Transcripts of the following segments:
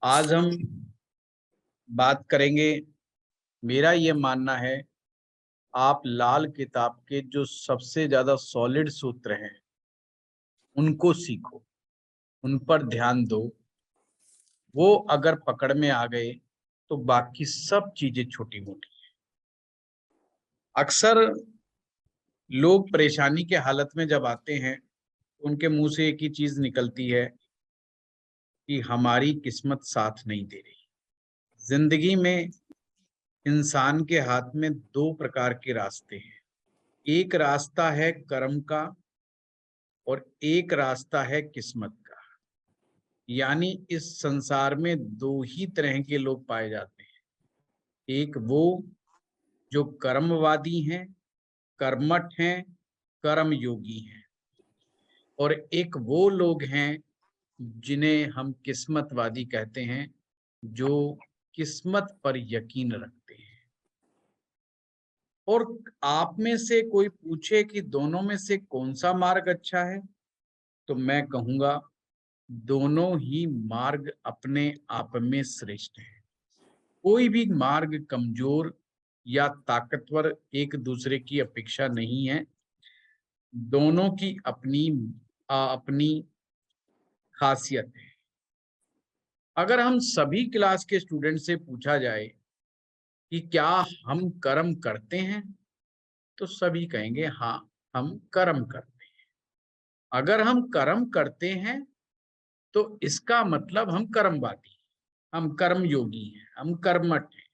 आज हम बात करेंगे। मेरा ये मानना है, आप लाल किताब के जो सबसे ज्यादा सॉलिड सूत्र हैं उनको सीखो, उन पर ध्यान दो। वो अगर पकड़ में आ गए तो बाकी सब चीजें छोटी मोटी। अक्सर लोग परेशानी के हालत में जब आते हैं, उनके मुंह से एक ही चीज निकलती है कि हमारी किस्मत साथ नहीं दे रही। जिंदगी में इंसान के हाथ में दो प्रकार के रास्ते हैं। एक रास्ता है कर्म का और एक रास्ता है किस्मत का। यानी इस संसार में दो ही तरह के लोग पाए जाते हैं। एक वो जो कर्मवादी हैं, कर्मठ हैं, कर्म योगी हैं, और एक वो लोग हैं जिन्हें हम किस्मतवादी कहते हैं, जो किस्मत पर यकीन रखते हैं। और आप में से कोई पूछे कि दोनों में से कौन सा मार्ग अच्छा है, तो मैं कहूंगा दोनों ही मार्ग अपने आप में श्रेष्ठ है। कोई भी मार्ग कमजोर या ताकतवर एक दूसरे की अपेक्षा नहीं है। दोनों की अपनी अपनी खासियत है। अगर हम सभी क्लास के स्टूडेंट से पूछा जाए कि क्या हम कर्म करते हैं, तो सभी कहेंगे हाँ, हम कर्म करते हैं। अगर हम कर्म करते हैं तो इसका मतलब हम कर्मवादी, हम कर्म योगी हैं, हम कर्मठ हैं।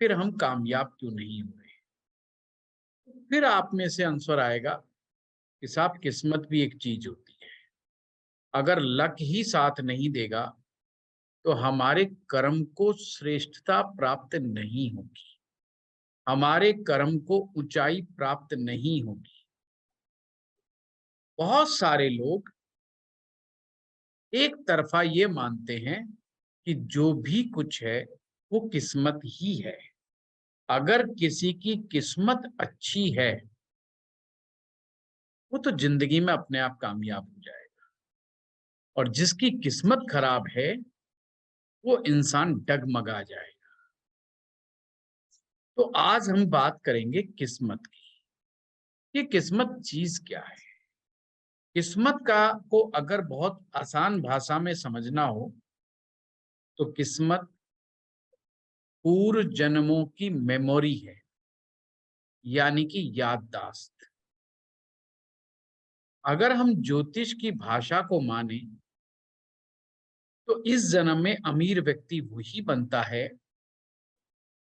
फिर हम कामयाब क्यों नहीं हो रहे? फिर आप में से आंसर आएगा कि साहब, किस्मत भी एक चीज होती है। अगर लक ही साथ नहीं देगा तो हमारे कर्म को श्रेष्ठता प्राप्त नहीं होगी, हमारे कर्म को ऊंचाई प्राप्त नहीं होगी। बहुत सारे लोग एक तरफा ये मानते हैं कि जो भी कुछ है वो किस्मत ही है। अगर किसी की किस्मत अच्छी है, वो तो जिंदगी में अपने आप कामयाब हो जाएगा, और जिसकी किस्मत खराब है वो इंसान डगमगा जाएगा। तो आज हम बात करेंगे किस्मत की। ये किस्मत चीज क्या है? किस्मत का को अगर बहुत आसान भाषा में समझना हो तो किस्मत पूर्व जन्मों की मेमोरी है, यानी कि याददाश्त। अगर हम ज्योतिष की भाषा को माने तो इस जन्म में अमीर व्यक्ति वही बनता है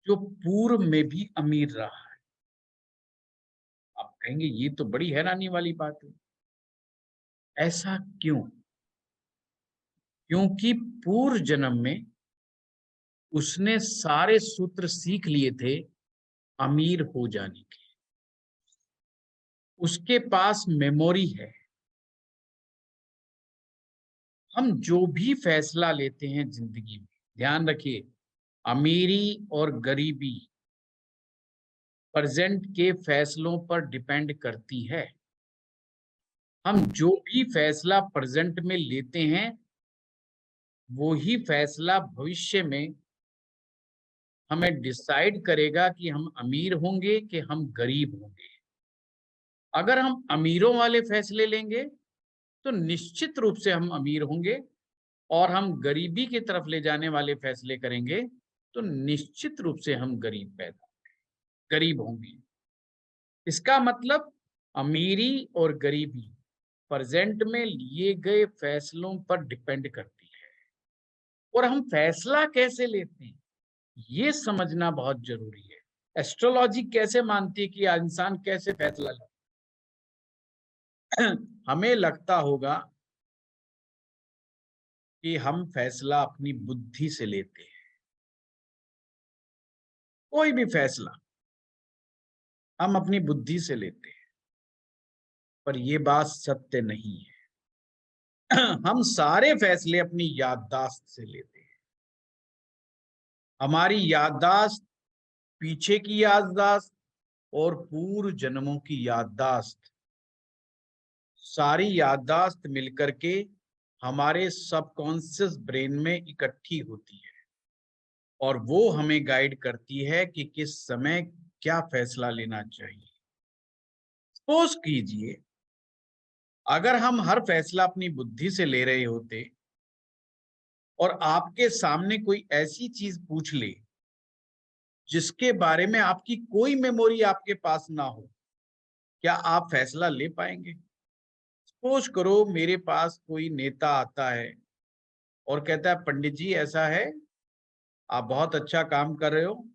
जो पूर्व में भी अमीर रहा है। आप कहेंगे ये तो बड़ी हैरानी वाली बात है। ऐसा क्यों? क्योंकि पूर्व जन्म में उसने सारे सूत्र सीख लिए थे अमीर हो जाने के। उसके पास मेमोरी है। हम जो भी फैसला लेते हैं जिंदगी में, ध्यान रखिए, अमीरी और गरीबी प्रेजेंट के फैसलों पर डिपेंड करती है। हम जो भी फैसला प्रेजेंट में लेते हैं वो ही फैसला भविष्य में हमें डिसाइड करेगा कि हम अमीर होंगे कि हम गरीब होंगे। अगर हम अमीरों वाले फैसले लेंगे तो निश्चित रूप से हम अमीर होंगे, और हम गरीबी की तरफ ले जाने वाले फैसले करेंगे तो निश्चित रूप से हम गरीब होंगे। इसका मतलब अमीरी और गरीबी प्रेजेंट में लिए गए फैसलों पर डिपेंड करती है। और हम फैसला कैसे लेते हैं ये समझना बहुत जरूरी है। एस्ट्रोलॉजी कैसे मानती है कि इंसान कैसे फैसला ले हमें लगता होगा कि हम फैसला अपनी बुद्धि से लेते हैं। कोई भी फैसला हम अपनी बुद्धि से लेते हैं, पर यह बात सत्य नहीं है। हम सारे फैसले अपनी याददाश्त से लेते हैं। हमारी याददाश्त, पीछे की याददाश्त और पूर्व जन्मों की याददाश्त, सारी याददाश्त मिलकर के हमारे सबकॉन्शियस ब्रेन में इकट्ठी होती है और वो हमें गाइड करती है कि किस समय क्या फैसला लेना चाहिए। सपोज कीजिए, अगर हम हर फैसला अपनी बुद्धि से ले रहे होते और आपके सामने कोई ऐसी चीज पूछ ले जिसके बारे में आपकी कोई मेमोरी आपके पास ना हो, क्या आप फैसला ले पाएंगे? सपोज करो मेरे पास कोई नेता आता है और कहता है, पंडित जी ऐसा है, आप बहुत अच्छा काम कर रहे हो,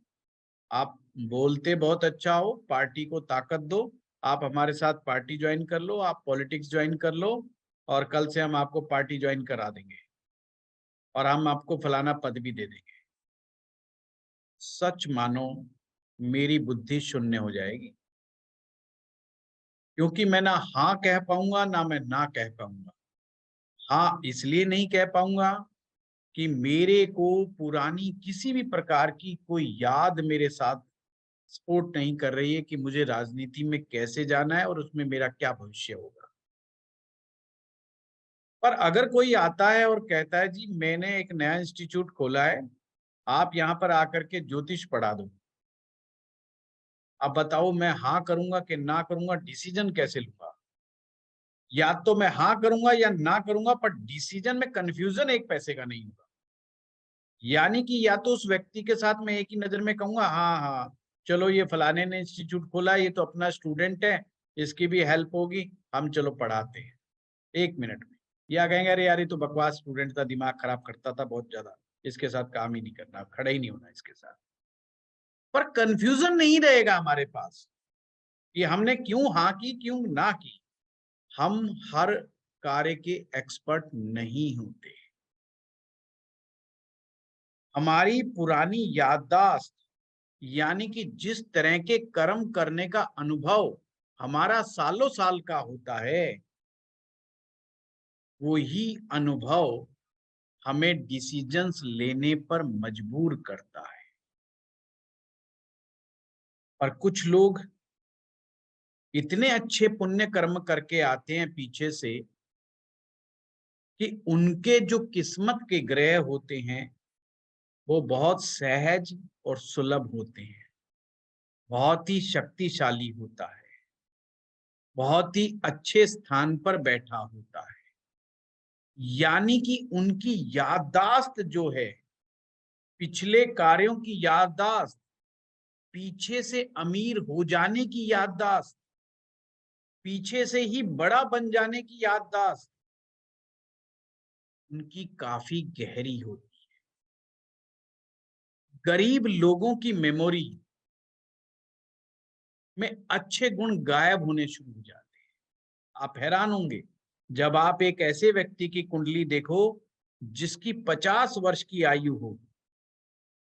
आप बोलते बहुत अच्छा हो, पार्टी को ताकत दो, आप हमारे साथ पार्टी ज्वाइन कर लो, आप पॉलिटिक्स ज्वाइन कर लो और कल से हम आपको पार्टी ज्वाइन करा देंगे और हम आपको फलाना पद भी दे देंगे। सच मानो, मेरी बुद्धि शून्य हो जाएगी, क्योंकि मैं ना हाँ कह पाऊंगा ना मैं ना कह पाऊंगा। हाँ इसलिए नहीं कह पाऊंगा कि मेरे को पुरानी किसी भी प्रकार की कोई याद मेरे साथ सपोर्ट नहीं कर रही है कि मुझे राजनीति में कैसे जाना है और उसमें मेरा क्या भविष्य होगा। पर अगर कोई आता है और कहता है, जी मैंने एक नया इंस्टीट्यूट खोला है, आप यहाँ पर आकर के ज्योतिष पढ़ा दो, अब बताओ मैं हाँ करूंगा कि ना करूंगा, डिसीजन कैसे लूंगा? या तो मैं हाँ करूंगा या ना करूंगा, पर डिसीजन में कंफ्यूजन एक पैसे का नहीं होगा। यानी कि या तो उस व्यक्ति के साथ मैं एक ही नजर में कहूंगा, हाँ हाँ चलो ये फलाने ने इंस्टीट्यूट खोला, ये तो अपना स्टूडेंट है, इसकी भी हेल्प होगी, हम चलो पढ़ाते हैं 1 मिनट में। या कहेंगे, अरे यार ये तो बकवास स्टूडेंट था, दिमाग खराब करता था बहुत ज्यादा, इसके साथ काम ही नहीं करना, खड़ा ही नहीं होना इसके साथ। पर कंफ्यूजन नहीं रहेगा हमारे पास कि हमने क्यों हाँ की क्यों ना की। हम हर कार्य के एक्सपर्ट नहीं होते। हमारी पुरानी याददाश्त, यानी कि जिस तरह के कर्म करने का अनुभव हमारा सालों साल का होता है, वो ही अनुभव हमें डिसीजंस लेने पर मजबूर करता है। और कुछ लोग इतने अच्छे पुण्य कर्म करके आते हैं पीछे से कि उनके जो किस्मत के ग्रह होते हैं वो बहुत सहज और सुलभ होते हैं, बहुत ही शक्तिशाली होता है, बहुत ही अच्छे स्थान पर बैठा होता है। यानी कि उनकी याददाश्त जो है, पिछले कार्यों की याददाश्त, पीछे से अमीर हो जाने की याददाश्त, पीछे से ही बड़ा बन जाने की याददाश्त उनकी काफी गहरी होती है। गरीब लोगों की मेमोरी में अच्छे गुण गायब होने शुरू हो जाते हैं। आप हैरान होंगे जब आप एक ऐसे व्यक्ति की कुंडली देखो जिसकी 50 वर्ष की आयु हो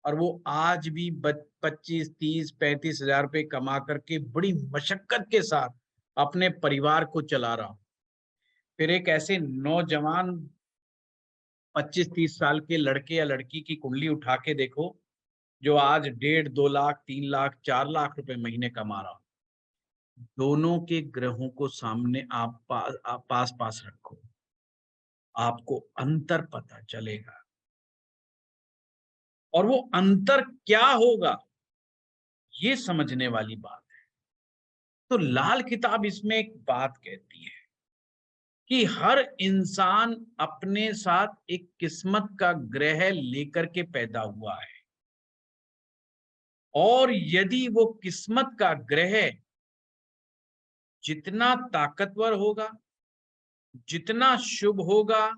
और वो आज भी 25, 30, 35 हजार रुपए कमा करके बड़ी मशक्कत के साथ अपने परिवार को चला रहा हो। फिर एक ऐसे नौजवान 25, 30 साल के लड़के या लड़की की कुंडली उठा के देखो जो आज 1.5, 2 लाख, 3 लाख, 4 लाख रुपए महीने कमा रहा हो। दोनों के ग्रहों को सामने आप पास पास रखो, आपको अंतर पता चलेगा। और वो अंतर क्या होगा, ये समझने वाली बात है। तो लाल किताब इसमें एक बात कहती है कि हर इंसान अपने साथ एक किस्मत का ग्रह लेकर के पैदा हुआ है और यदि वो किस्मत का ग्रह जितना ताकतवर होगा, जितना शुभ होगा,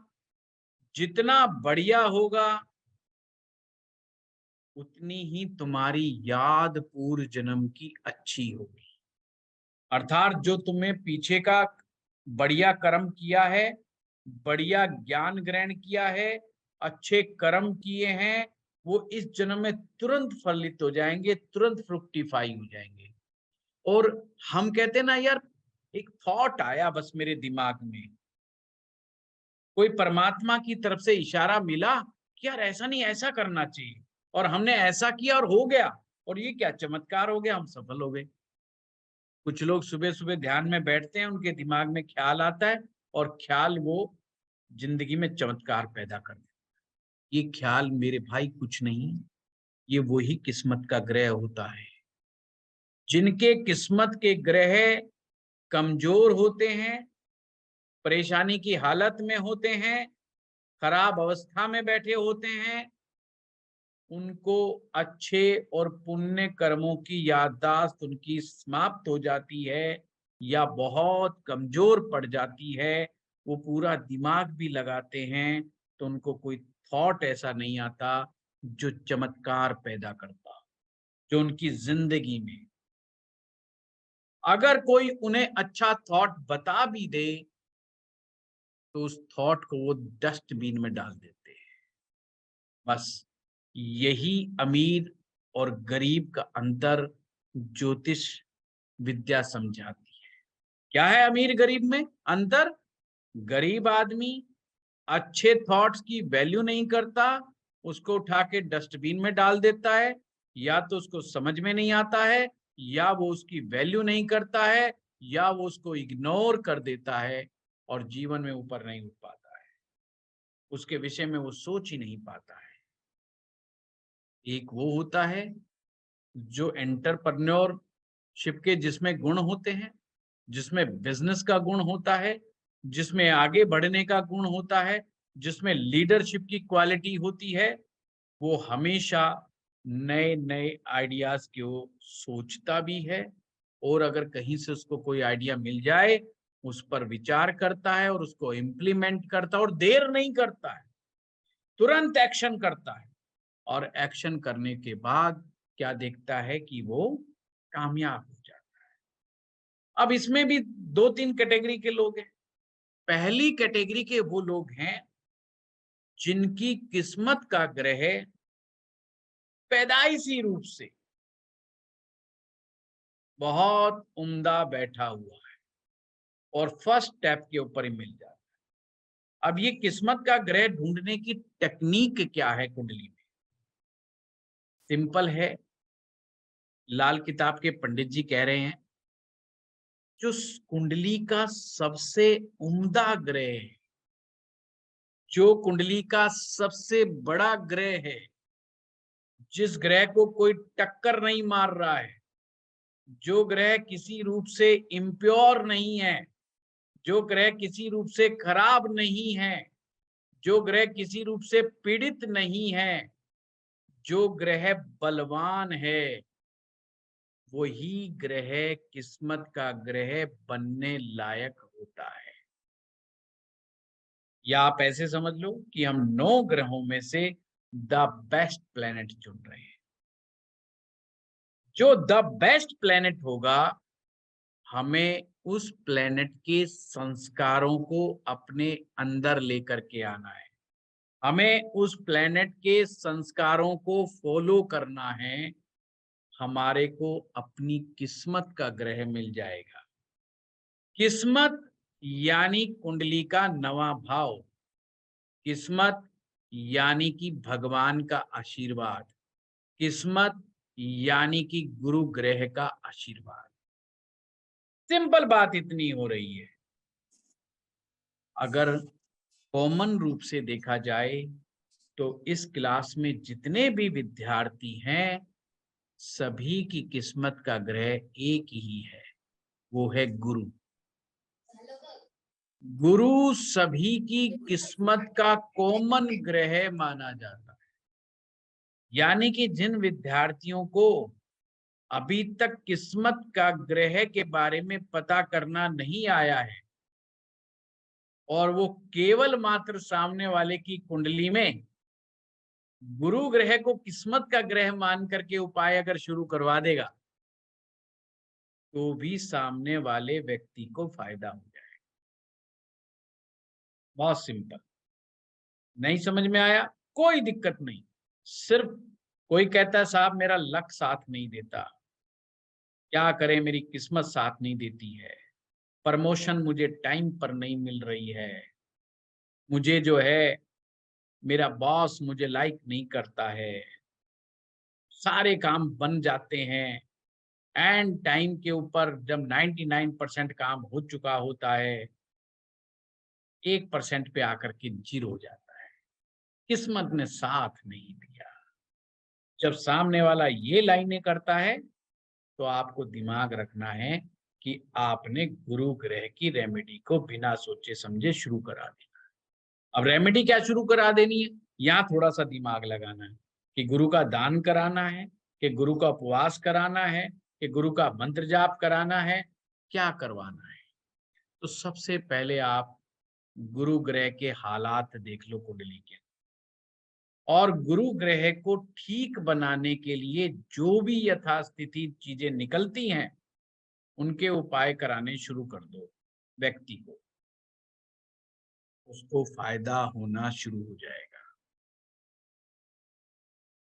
जितना बढ़िया होगा, उतनी ही तुम्हारी याद पूर्व जन्म की अच्छी होगी। अर्थात जो तुमने पीछे का बढ़िया कर्म किया है, बढ़िया ज्ञान ग्रहण किया है, अच्छे कर्म किए हैं, वो इस जन्म में तुरंत फलित हो जाएंगे, तुरंत फ्रुक्टिफाई हो जाएंगे। और हम कहते हैं ना यार, एक थॉट आया बस मेरे दिमाग में, कोई परमात्मा की तरफ से इशारा मिला कि यार ऐसा नहीं ऐसा करना चाहिए, और हमने ऐसा किया और हो गया, और ये क्या चमत्कार हो गया, हम सफल हो गए। कुछ लोग सुबह सुबह ध्यान में बैठते हैं, उनके दिमाग में ख्याल आता है और ख्याल वो जिंदगी में चमत्कार पैदा कर देता है। ये ख्याल मेरे भाई कुछ नहीं, ये वही किस्मत का ग्रह होता है। जिनके किस्मत के ग्रह कमजोर होते हैं, परेशानी की हालत में होते हैं, खराब अवस्था में बैठे होते हैं, उनको अच्छे और पुण्य कर्मों की याददाश्त उनकी समाप्त हो जाती है या बहुत कमजोर पड़ जाती है। वो पूरा दिमाग भी लगाते हैं तो उनको कोई थॉट ऐसा नहीं आता जो चमत्कार पैदा करता, जो उनकी जिंदगी में, अगर कोई उन्हें अच्छा थॉट बता भी दे तो उस थॉट को वो डस्टबिन में डाल देते हैं। बस यही अमीर और गरीब का अंतर ज्योतिष विद्या समझाती है। क्या है अमीर गरीब में अंतर? गरीब आदमी अच्छे थॉट्स की वैल्यू नहीं करता, उसको उठा के डस्टबिन में डाल देता है, या तो उसको समझ में नहीं आता है, या वो उसकी वैल्यू नहीं करता है, या वो उसको इग्नोर कर देता है और जीवन में ऊपर नहीं उठ पाता है, उसके विषय में वो सोच ही नहीं पाता है। एक वो होता है जो एंटरप्रेन्योरशिप के जिसमें गुण होते हैं, जिसमें बिजनेस का गुण होता है, जिसमें आगे बढ़ने का गुण होता है, जिसमें लीडरशिप की क्वालिटी होती है, वो हमेशा नए नए आइडियाज को सोचता भी है, और अगर कहीं से उसको कोई आइडिया मिल जाए उस पर विचार करता है और उसको इम्प्लीमेंट करता है, और देर नहीं करता है, तुरंत एक्शन करता है, और एक्शन करने के बाद क्या देखता है कि वो कामयाब हो जाता है। अब इसमें भी दो तीन कैटेगरी के लोग हैं। पहली कैटेगरी के वो लोग हैं जिनकी किस्मत का ग्रह पैदाइशी रूप से बहुत उम्दा बैठा हुआ है और फर्स्ट स्टेप के ऊपर ही मिल जाता है। अब ये किस्मत का ग्रह ढूंढने की टेक्निक क्या है कुंडली में? सिंपल है। लाल किताब के पंडित जी कह रहे हैं जो कुंडली का सबसे उम्दा ग्रह है, जो कुंडली का सबसे बड़ा ग्रह है, जिस ग्रह को कोई टक्कर नहीं मार रहा है, जो ग्रह किसी रूप से इम्प्योर नहीं है, जो ग्रह किसी रूप से खराब नहीं है, जो ग्रह किसी रूप से पीड़ित नहीं है, जो ग्रह बलवान है, वही ग्रह किस्मत का ग्रह बनने लायक होता है। या आप ऐसे समझ लो कि हम 9 ग्रहों में से द बेस्ट प्लेनेट चुन रहे हैं। जो द बेस्ट प्लेनेट होगा, हमें उस प्लेनेट के संस्कारों को अपने अंदर लेकर के आना है, हमें उस प्लेनेट के संस्कारों को फॉलो करना है, हमारे को अपनी किस्मत का ग्रह मिल जाएगा। किस्मत यानी कुंडली का नवा भाव, किस्मत यानी कि भगवान का आशीर्वाद, किस्मत यानी कि गुरु ग्रह का आशीर्वाद। सिंपल बात इतनी हो रही है। अगर कॉमन रूप से देखा जाए तो इस क्लास में जितने भी विद्यार्थी हैं, सभी की किस्मत का ग्रह एक ही है, वो है गुरु। गुरु सभी की किस्मत का कॉमन ग्रह माना जाता है। यानी कि जिन विद्यार्थियों को अभी तक किस्मत का ग्रह के बारे में पता करना नहीं आया है, और वो केवल मात्र सामने वाले की कुंडली में गुरु ग्रह को किस्मत का ग्रह मान करके उपाय अगर शुरू करवा देगा, तो भी सामने वाले व्यक्ति को फायदा हो जाएगा। बहुत सिंपल। नहीं समझ में आया? कोई दिक्कत नहीं। सिर्फ कोई कहता है साहब मेरा लक साथ नहीं देता, क्या करें, मेरी किस्मत साथ नहीं देती है, प्रमोशन मुझे टाइम पर नहीं मिल रही है, मुझे जो है मेरा बॉस मुझे लाइक नहीं करता है, सारे काम बन जाते हैं एंड टाइम के ऊपर, जब 99% काम हो चुका होता है, 1% पे आकर के 0 हो जाता है। किस्मत ने साथ नहीं दिया। जब सामने वाला ये लाइनें करता है, तो आपको दिमाग रखना है कि आपने गुरु ग्रह की रेमेडी को बिना सोचे समझे शुरू करा देना। अब रेमेडी क्या शुरू करा देनी है, यहाँ थोड़ा-सा दिमाग लगाना है कि गुरु का दान कराना है, कि गुरु का उपवास कराना है, कि गुरु का मंत्र जाप कराना है, क्या करवाना है? तो सबसे पहले आप गुरु ग्रह के हालात देख लो कुंडली के, और गुरु ग्रह को ठीक बनाने के लिए जो भी यथास्थिति चीजें निकलती हैं, उनके उपाय कराने शुरू कर दो व्यक्ति को, उसको फायदा होना शुरू हो जाएगा।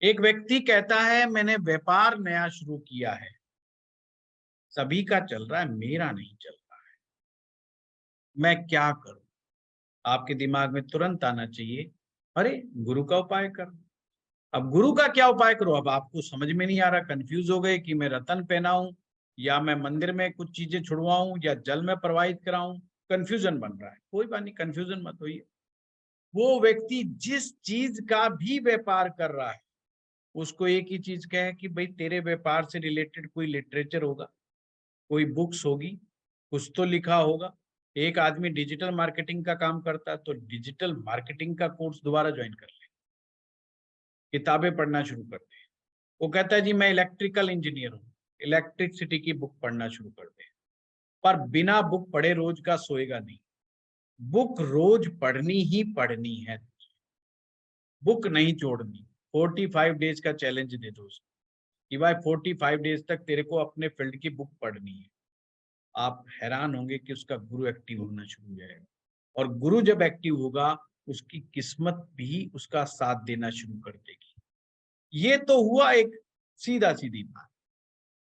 एक व्यक्ति कहता है मैंने व्यापार नया शुरू किया है, सभी का चल रहा है, मेरा नहीं चल रहा है, मैं क्या करूं? आपके दिमाग में तुरंत आना चाहिए, अरे गुरु का उपाय करो। अब गुरु का क्या उपाय करो? अब आपको समझ में नहीं आ रहा, कंफ्यूज हो गए कि मैं रतन पहनाऊं या मैं मंदिर में कुछ चीजें छुड़वाऊं या जल में प्रवाहित कराऊं, कंफ्यूजन बन रहा है। कोई बात नहीं, कंफ्यूजन मत होइए। वो व्यक्ति जिस चीज का भी व्यापार कर रहा है, उसको एक ही चीज कहे कि भाई तेरे व्यापार से रिलेटेड कोई लिटरेचर होगा, कोई बुक्स होगी, कुछ तो लिखा होगा। एक आदमी डिजिटल मार्केटिंग का काम करता है, तो डिजिटल मार्केटिंग का कोर्स दोबारा ज्वाइन कर ले, किताबें पढ़ना शुरू कर दे। वो कहता है जी मैं इलेक्ट्रिकल इंजीनियर हूँ, इलेक्ट्रिसिटी की बुक पढ़ना शुरू कर दे। पर बिना बुक पढ़े रोज का सोएगा नहीं। बुक रोज पढ़नी ही पढ़नी है, बुक नहीं छोड़नी। 45 डेज का चैलेंज दे दो उसको कि भाई 45 डेज तक तेरे को अपने फील्ड की बुक पढ़नी है। आप हैरान होंगे कि उसका गुरु एक्टिव होना शुरू हो जाएगा, और गुरु जब एक्टिव होगा, उसकी किस्मत भी उसका साथ देना शुरू कर देगी। ये तो हुआ एक सीधा सीधी बात।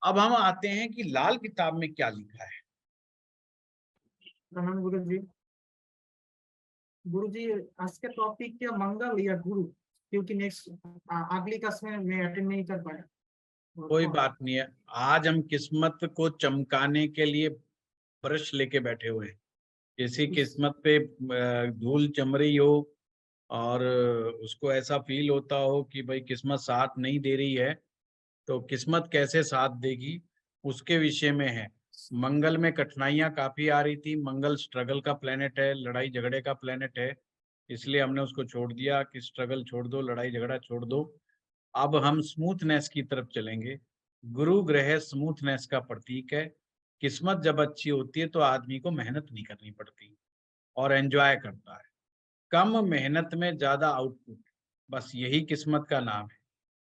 अब हम आते हैं कि लाल किताब में क्या लिखा है। प्रणाम गुरु जी। गुरु जी, आज का टॉपिक क्या मंगल या गुरु? क्योंकि नेक्स्ट अगली क्लास में मैं अटेंड नहीं कर पाया। कोई बात नहीं है, आज हम किस्मत को चमकाने के लिए ब्रश लेके बैठे हुए हैं। किसी किस्मत पे धूल जम रही हो और उसको ऐसा फील होता हो कि भाई किस्मत साथ नहीं दे रही है, तो किस्मत कैसे साथ देगी, उसके विषय में है। मंगल में कठिनाइयां काफी आ रही थी। मंगल स्ट्रगल का प्लेनेट है, लड़ाई झगड़े का प्लेनेट है, इसलिए हमने उसको छोड़ दिया कि स्ट्रगल छोड़ दो, लड़ाई झगड़ा छोड़ दो। अब हम स्मूथनेस की तरफ चलेंगे। गुरु ग्रह स्मूथनेस का प्रतीक है। किस्मत जब अच्छी होती है तो आदमी को मेहनत नहीं करनी पड़ती और एंजॉय करता है। कम मेहनत में ज्यादा आउटपुट, बस यही किस्मत का नाम है।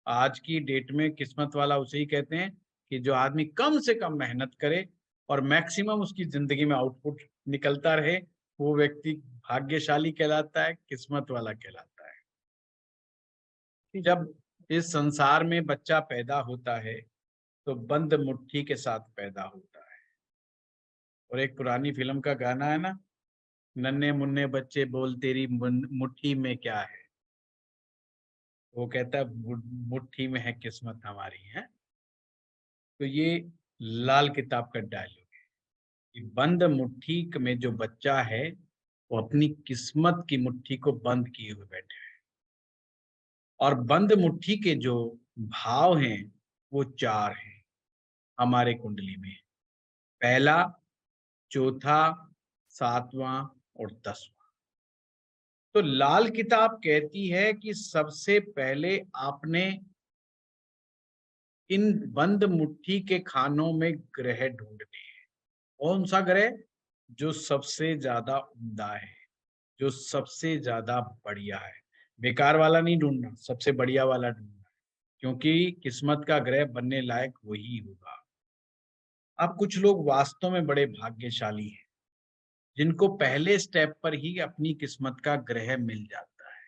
आज की डेट में किस्मत वाला उसे ही कहते हैं कि जो आदमी कम से कम मेहनत करे और मैक्सिमम उसकी जिंदगी में आउटपुट निकलता रहे, वो व्यक्ति भाग्यशाली कहलाता है, किस्मत वाला कहलाता है। जब इस संसार में बच्चा पैदा होता है, तो बंद मुट्ठी के साथ पैदा होता है। और एक पुरानी फिल्म का गाना है ना, नन्हे मुन्ने बच्चे बोल तेरी मुट्ठी में क्या है, वो कहता है मुट्ठी में है किस्मत हमारी है। तो ये लाल किताब का डायलॉग है कि बंद मुट्ठी में जो बच्चा है, वो अपनी किस्मत की मुट्ठी को बंद किए हुए बैठे हैं। और बंद मुट्ठी के जो भाव हैं, वो 4 हैं हमारे कुंडली में। पहला, चौथा, 7वां और 10वां। तो लाल किताब कहती है कि सबसे पहले आपने इन बंद मुट्ठी के खानों में ग्रह ढूंढने हैं। कौन सा ग्रह? जो सबसे ज्यादा उम्दा है, जो सबसे ज्यादा बढ़िया है। बेकार वाला नहीं ढूंढना, सबसे बढ़िया वाला ढूंढना, क्योंकि किस्मत का ग्रह बनने लायक वही होगा। अब कुछ लोग वास्तव में बड़े भाग्यशाली हैं, जिनको पहले स्टेप पर ही अपनी किस्मत का ग्रह मिल जाता है।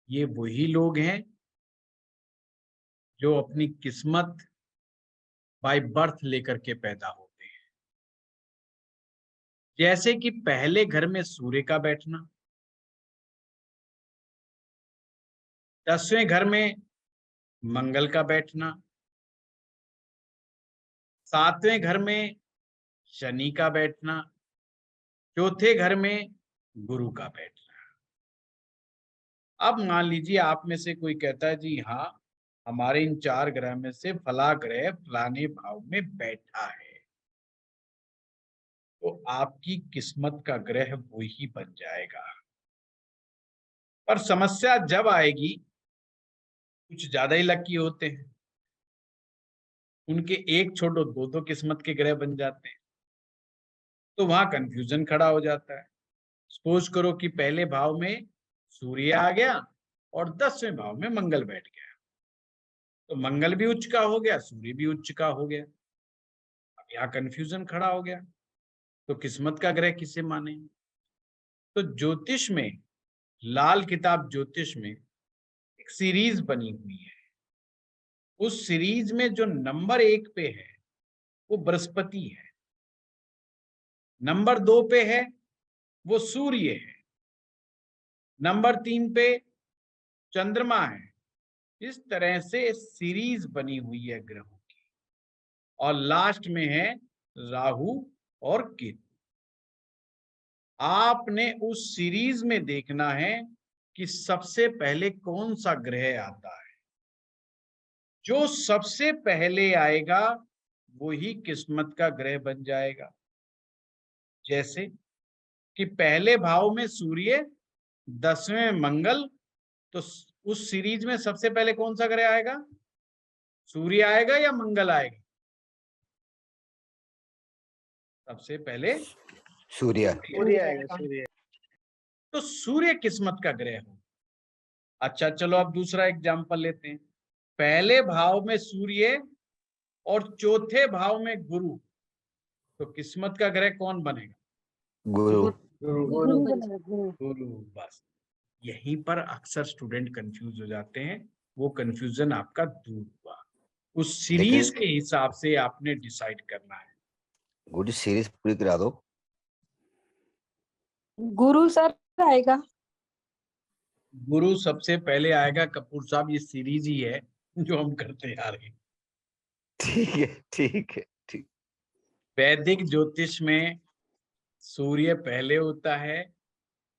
ये वही लोग हैं जो अपनी किस्मत बाय बर्थ लेकर के पैदा होते हैं। जैसे कि पहले घर में सूर्य का बैठना, 10वें घर में मंगल का बैठना, 7वें घर में शनि का बैठना, चौथे घर में गुरु का बैठना। अब मान लीजिए आप में से कोई कहता है जी हाँ, हमारे इन 4 ग्रह में से फला ग्रह फलाने भाव में बैठा है, तो आपकी किस्मत का ग्रह वो ही बन जाएगा। पर समस्या जब आएगी, कुछ ज्यादा ही लकी होते हैं, उनके एक छोड़ो 2-2 किस्मत के ग्रह बन जाते हैं, तो वहां कंफ्यूजन खड़ा हो जाता है। सपोज करो कि पहले भाव में सूर्य आ गया और 10वें भाव में मंगल बैठ गया, तो मंगल भी उच्च का हो गया, सूर्य भी उच्च का हो गया। अब यहाँ कंफ्यूजन खड़ा हो गया, तो किस्मत का ग्रह किसे माने? तो ज्योतिष में, लाल किताब ज्योतिष में एक सीरीज बनी हुई है। उस सीरीज में जो नंबर 1 पे है वो बृहस्पति है, नंबर 2 पे है वो सूर्य है, नंबर 3 पे चंद्रमा है। इस तरह से सीरीज बनी हुई है ग्रहों की, और लास्ट में है राहु और केतु। आपने उस सीरीज में देखना है कि सबसे पहले कौन सा ग्रह आता है। जो सबसे पहले आएगा वही किस्मत का ग्रह बन जाएगा। जैसे कि पहले भाव में सूर्य, 10वें मंगल, तो उस सीरीज में सबसे पहले कौन सा ग्रह आएगा? सूर्य आएगा या मंगल आएगा? सबसे पहले सूर्य। सूर्य आएगा। सूर्य। तो सूर्य किस्मत का ग्रह हो। अच्छा चलो अब दूसरा एग्जांपल लेते हैं। पहले भाव में सूर्य और चौथे भाव में गुरु, तो किस्मत का ग्रह कौन बनेगा? गुरु। गुरु। बस यहीं पर अक्सर स्टूडेंट कंफ्यूज हो जाते हैं, वो कंफ्यूजन आपका दूर हुआ। उस सीरीज के हिसाब से आपने डिसाइड करना है। गुरु सीरीज पूरी करा दो। गुरु सर आएगा। गुरु सबसे पहले आएगा कपूर साहब, ये सीरीज ही है जो हम करते आ रहे हैं। ठीक है ठीक है ठीक। वैदिक ज्योतिष में सूर्य पहले होता है,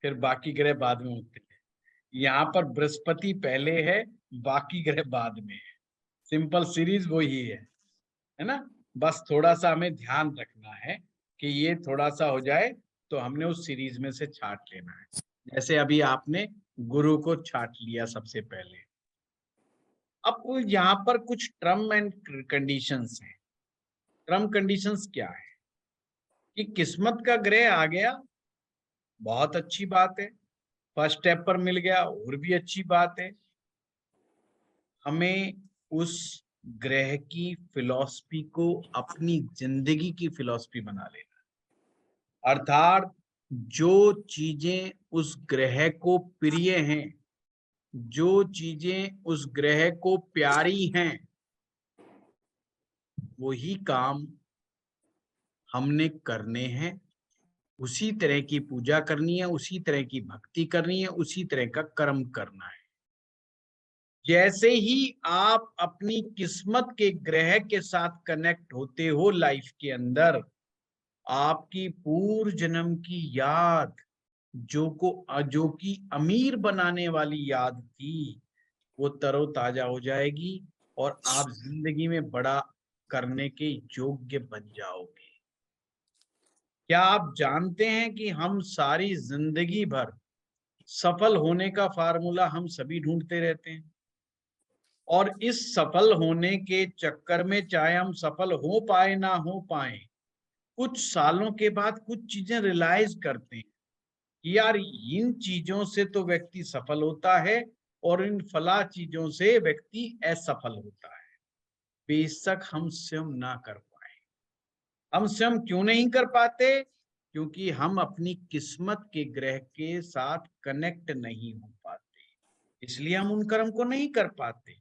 फिर बाकी ग्रह बाद में होते हैं। यहाँ पर बृहस्पति पहले है, बाकी ग्रह बाद में है। सिंपल सीरीज वो ही है ना। बस थोड़ा सा हमें ध्यान रखना है कि ये थोड़ा सा हो जाए तो हमने उस सीरीज में से छांट लेना है। जैसे अभी आपने गुरु को छांट लिया सबसे पहले। अब यहाँ पर कुछ टर्म एंड कंडीशंस हैं। टर्म कंडीशंस क्या है कि किस्मत का ग्रह आ गया, बहुत अच्छी बात है, फर्स्ट स्टेप पर मिल गया और भी अच्छी बात है। हमें उस ग्रह की फिलॉसफी को अपनी जिंदगी की फिलॉसफी बना लेना, अर्थात जो चीजें उस ग्रह को प्रिय हैं, जो चीजें उस ग्रह को प्यारी हैं, वही काम हमने करने हैं, उसी तरह की पूजा करनी है, उसी तरह की भक्ति करनी है, उसी तरह का कर्म करना है। जैसे ही आप अपनी किस्मत के ग्रह के साथ कनेक्ट होते हो लाइफ के अंदर, आपकी पूर्व जन्म की याद जो कि अमीर बनाने वाली याद थी, वो तरोताजा हो जाएगी और आप जिंदगी में बड़ा करने के योग्य बन जाओगे। क्या आप जानते हैं कि हम सारी जिंदगी भर सफल होने का फार्मूला हम सभी ढूंढते रहते हैं, और इस सफल होने के चक्कर में चाहे हम सफल हो पाए ना हो पाए, कुछ सालों के बाद कुछ चीजें रियलाइज करते हैं कि यार इन चीजों से तो व्यक्ति सफल होता है और इन फला चीजों से व्यक्ति असफल होता है। बेशक हम स्वयं ना कर पाए। हम स्वयं क्यों नहीं कर पाते? क्योंकि हम अपनी किस्मत के ग्रह के साथ कनेक्ट नहीं हो पाते, इसलिए हम उन कर्म को नहीं कर पाते।